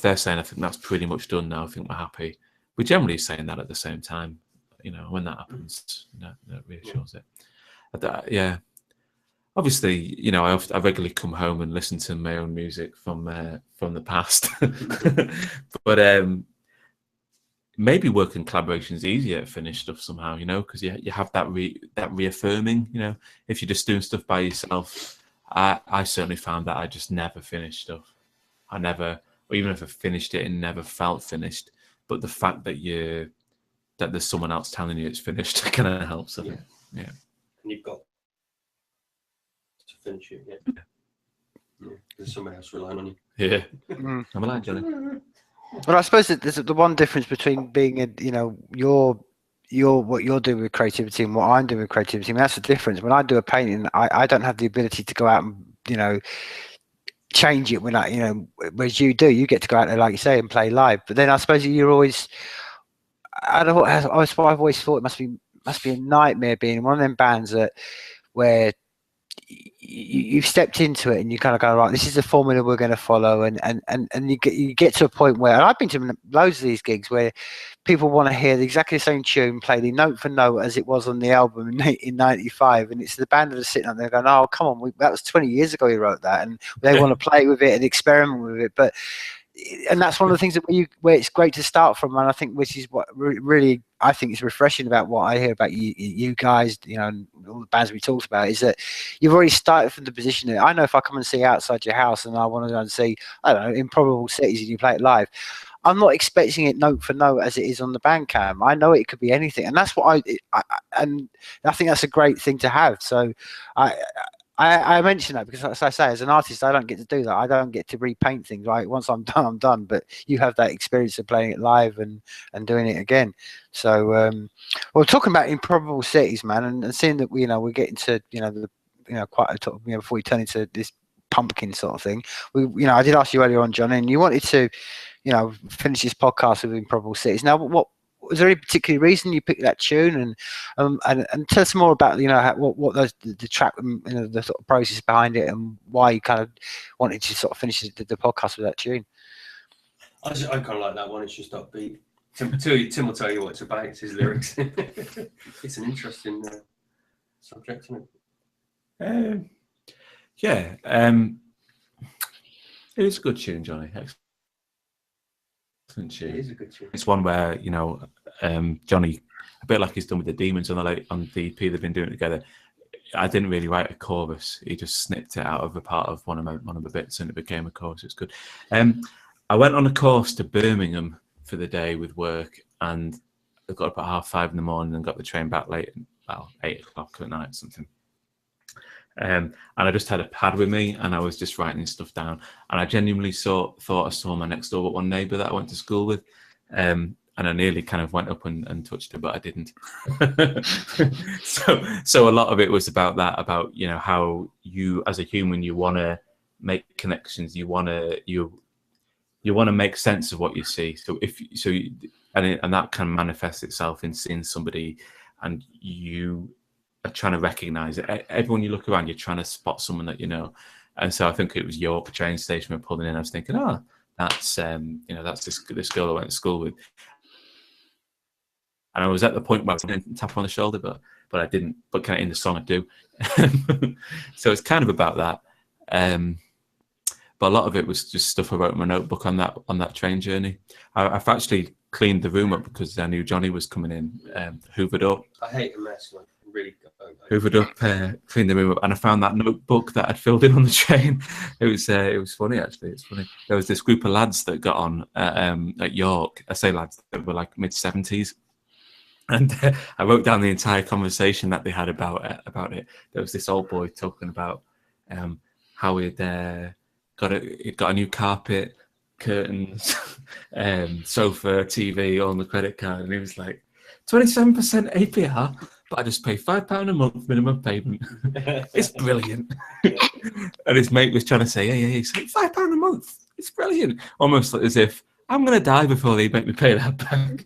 they're saying, I think that's pretty much done now, I think we're happy. We're generally saying that at the same time. You know, when that happens, that reassures it. Yeah. Obviously, you know, I regularly come home and listen to my own music from the past. But maybe working collaboration is easier to finish stuff somehow, you know, because you have that reaffirming, you know. If you're just doing stuff by yourself, I certainly found that I just never finished stuff. Or even if I finished it, it never felt finished. But the fact that there's someone else telling you it's finished kind of helps, I think. Yeah. And you've got to finish it, yeah. There's somebody else relying on you. Yeah. I'm alive, Johnny. Well, I suppose that there's the one difference between being what you're doing with creativity and what I'm doing with creativity. I mean, that's the difference. When I do a painting, I don't have the ability to go out and, you know, change it when whereas you do. You get to go out there, like you say, and play live. But then I suppose you're always, I've always thought it must be a nightmare being in one of them bands where you've stepped into it and you kind of go, right, this is the formula we're going to follow, and you get to a point where, and I've been to loads of these gigs where people want to hear exactly the same tune played note for note as it was on the album in 95, and it's the band that are sitting up there going, oh, come on, that was 20 years ago he wrote that, and they want to play with it and experiment with it. And that's one of the things where it's great to start from, and I think which is what really I think is refreshing about what I hear about you guys, you know, and all the bands we talked about, is that you've already started from the position that I know if I come and see Outside Your House and I want to go and see, I don't know, Improbable Cities, and you play it live, I'm not expecting it note for note as it is on the Bandcamp. I know it could be anything, and that's what and I think that's a great thing to have. So I mention that because, as I say, as an artist, I don't get to do that. I don't get to repaint things, right? Once I'm done, I'm done. But you have that experience of playing it live and doing it again. So, well, talking about Improbable Cities, man, and seeing that we're getting to quite a top, before we turn into this pumpkin sort of thing. I did ask you earlier on, John, and you wanted to finish this podcast with Improbable Cities. Now, what was there any particular reason you picked that tune? And tell us more about, you know, what those the track, you know, the sort of process behind it, and why you kind of wanted to sort of finish the podcast with that tune. I kind of like that one. It's just upbeat. Tim will tell you what it's about. It's his lyrics. It's an interesting subject, isn't it? Yeah. It is a good tune, Johnny. Excellent tune. It is a good tune. It's one where, you know, Johnny, a bit like he's done with the Demons on the EP they've been doing together. I didn't really write a chorus. He just snipped it out of a part of one of the bits, and it became a chorus. It's good. I went on a course to Birmingham for the day with work, and I got up at 5:30 in the morning and got the train back late, well, 8 o'clock at night, something. And I just had a pad with me, and I was just writing stuff down. And I genuinely thought I saw my next door but one neighbour that I went to school with. And I nearly kind of went up and touched her, but I didn't. So a lot of it was about that, about, you know, how you as a human, you want to make connections, you want to make sense of what you see. And that can manifest itself in seeing somebody, and you are trying to recognise it. Everyone you look around, you're trying to spot someone that you know. And so I think it was York train station we're pulling in. I was thinking, that's you know, that's this girl I went to school with. And I was at the point where I was going to tap her on the shoulder, but I didn't. But kind of in the song I do. So it's kind of about that. But a lot of it was just stuff I wrote in my notebook on that train journey. I've actually cleaned the room up because I knew Johnny was coming in. Hoovered up. I hate a mess. Like, really. Hoovered up, cleaned the room up, and I found that notebook that I'd filled in on the train. It was funny, actually. It's funny. There was this group of lads that got on at York. I say lads, they were like mid-70s. And I wrote down the entire conversation that they had about it. There was this old boy talking about how he'd got a new carpet, curtains, sofa, TV on the credit card, and he was like, 27% APR, but I just pay £5 a month minimum payment. It's brilliant. And his mate was trying to say, yeah, he's like, £5 a month. It's brilliant. Almost like as if I'm going to die before they make me pay that back.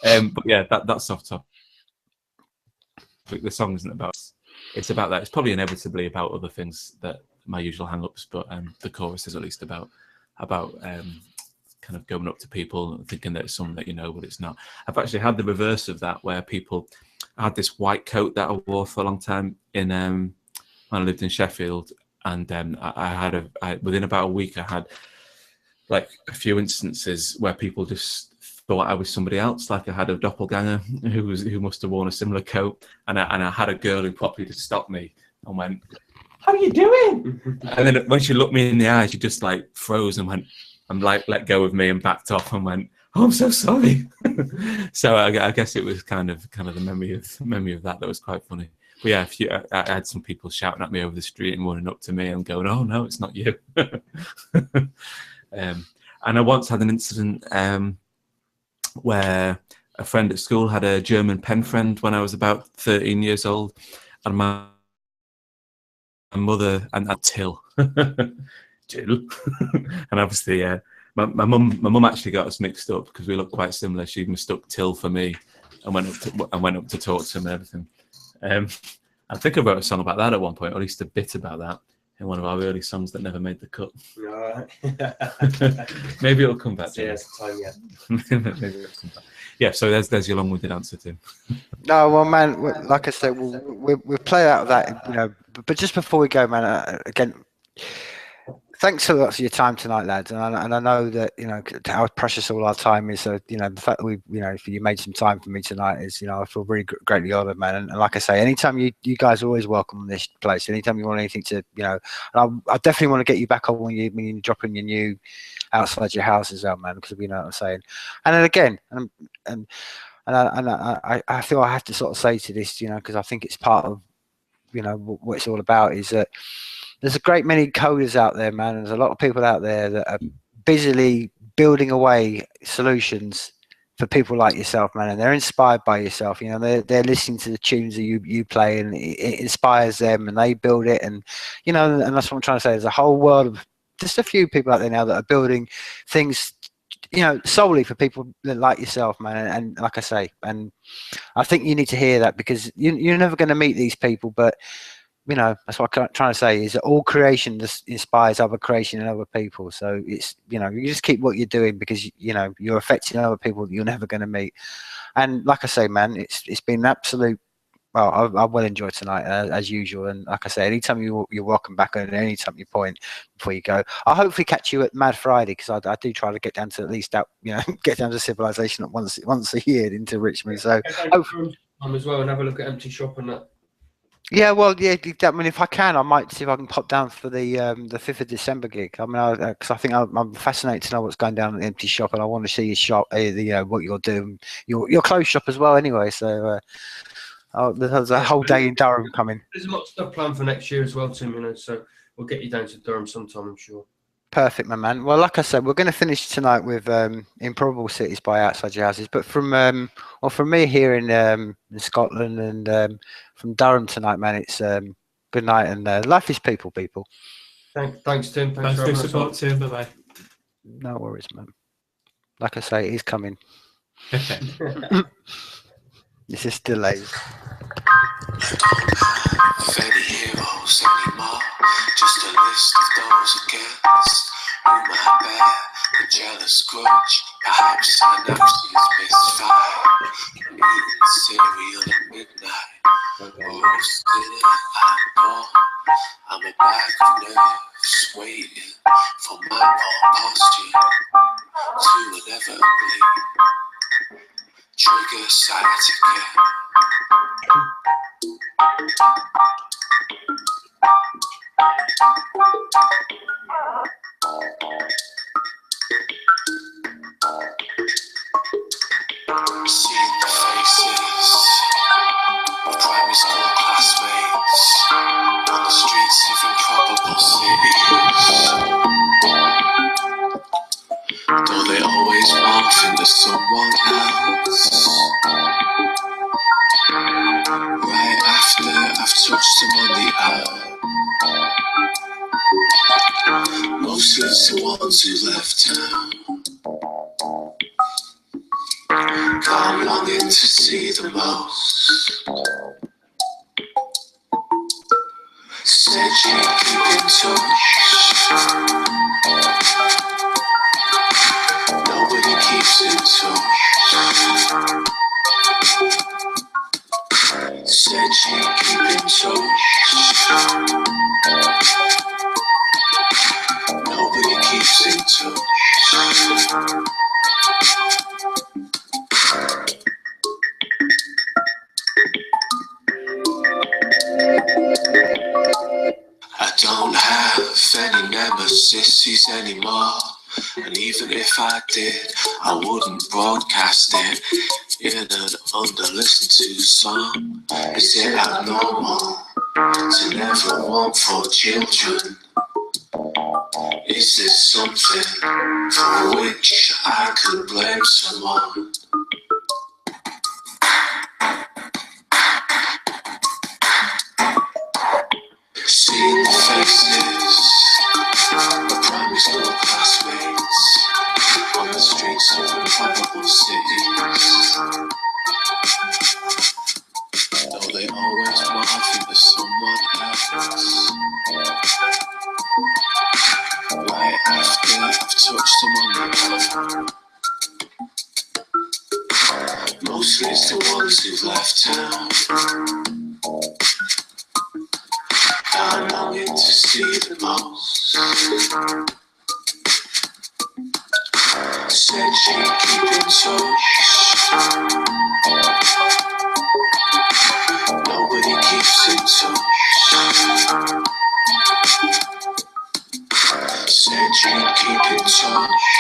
But yeah, that's off topic. The song isn't about. It's about that. It's probably inevitably about other things that my usual hang-ups, but the chorus is at least about kind of going up to people and thinking that it's something that you know, but it's not. I've actually had the reverse of that, where I had this white coat that I wore for a long time in when I lived in Sheffield, and within about a week I had like a few instances where people just thought I was somebody else. Like I had a doppelganger who must have worn a similar coat, and I had a girl who properly just stopped me and went, "How are you doing?" And then when she looked me in the eyes, she just like froze and went, and like let go of me and backed off and went, "Oh, I'm so sorry." So I guess it was kind of the memory of that was quite funny. But yeah, I had some people shouting at me over the street and running up to me and going, "Oh no, it's not you." And I once had an incident where a friend at school had a German pen friend when I was about 13 years old, and my mother and Till, Jill, and obviously my mum actually got us mixed up because we look quite similar. She mistook Till for me and went up to talk to him and everything. I think I wrote a song about that at one point, or at least a bit about that, in one of our early songs that never made the cut. Right. Maybe it'll come back. Yeah, it's time yet. Maybe it'll come back. Yeah, so there's your long-winded answer, Tim. No, well, man, like I said, we'll play out of that, you know. But just before we go, man, again, thanks so much for your time tonight, lads. And I know that, you know, how precious all our time is. So, you know, the fact that you made some time for me tonight is, you know, I feel really greatly honoured, man. And like I say, anytime you guys are always welcome on this place. Anytime you want anything to, you know, and I definitely want to get you back on when you drop in your new outside your house as well, man, because you know what I'm saying. And then again, and I feel I have to sort of say to this, you know, because I think it's part of, you know, what it's all about, is that there's a great many coders out there, man. There's a lot of people out there that are busily building away solutions for people like yourself, man, and they're inspired by yourself. You know, they're listening to the tunes that you play, and it inspires them, and they build it. And you know, and that's what I'm trying to say. There's a whole world of just a few people out there now that are building things you know, solely for people like yourself, man. And like I say, and I think you need to hear that, because you're never going to meet these people, but you know, that's what I'm trying to say, is that all creation just inspires other creation and other people. So it's, you know, you just keep what you're doing, because you know you're affecting other people that you're never going to meet. And like I say, man, it's been an absolute. Well, I will enjoy tonight as usual, and like I say, anytime you're welcome back, and anytime you point before you go, I'll hopefully catch you at Mad Friday, because I do try to get down to at least that, you know, get down to Civilization once a year into Richmond. So as well, and have a look at Empty Shop and that. Yeah, well, yeah. I mean, if I can, I might see if I can pop down for the 5th of December gig. I mean, because I think I'm fascinated to know what's going down at the Empty Shop, and I want to see your shop, what you're doing, your clothes shop as well. Anyway, so there's a whole day in Durham coming. There's a lot of stuff planned for next year as well, Tim. You know, so we'll get you down to Durham sometime, I'm sure. Perfect, my man. Well, like I said, we're going to finish tonight with Improbable Cities by Outside Your Houses. But from me here in Scotland, and from Durham tonight, man, it's good night, and life is people. Thanks, Tim. Thanks for the support, Tim. Bye-bye. No worries, man. Like I say, he's coming. It's just delays. Any heroes anymore, just a list of those against whom I bear a jealous grudge. Perhaps I know she's misfired. I'm eating cereal at midnight, or sitting at dawn. I'm a bag of nerves waiting for my poor posture to inevitably trigger sciatica. Seeing the faces of primary school classmates on the streets of improbable cities, though they always morph into someone else. Right after I've touched them on the arm, mostly it's the ones who left town. I'm longing to see the most. Said she'd keep in touch. Nobody keeps in touch. Said she'd keep in touch. Nobody keeps in touch. I don't have any nemesis anymore, and even if I did, I wouldn't broadcast it in an under-listened to song. Is it abnormal to never want for children? Is this something for which I could blame someone? Seeing the faces of primary school classmates on the streets of improbable cities, though they always morph into someone else. Right after I've touched them on the arm, mostly it's the ones who've left town. I'm longing to see the most. Said she'd keep in touch. Nobody keeps in touch. Said she'd keep in touch.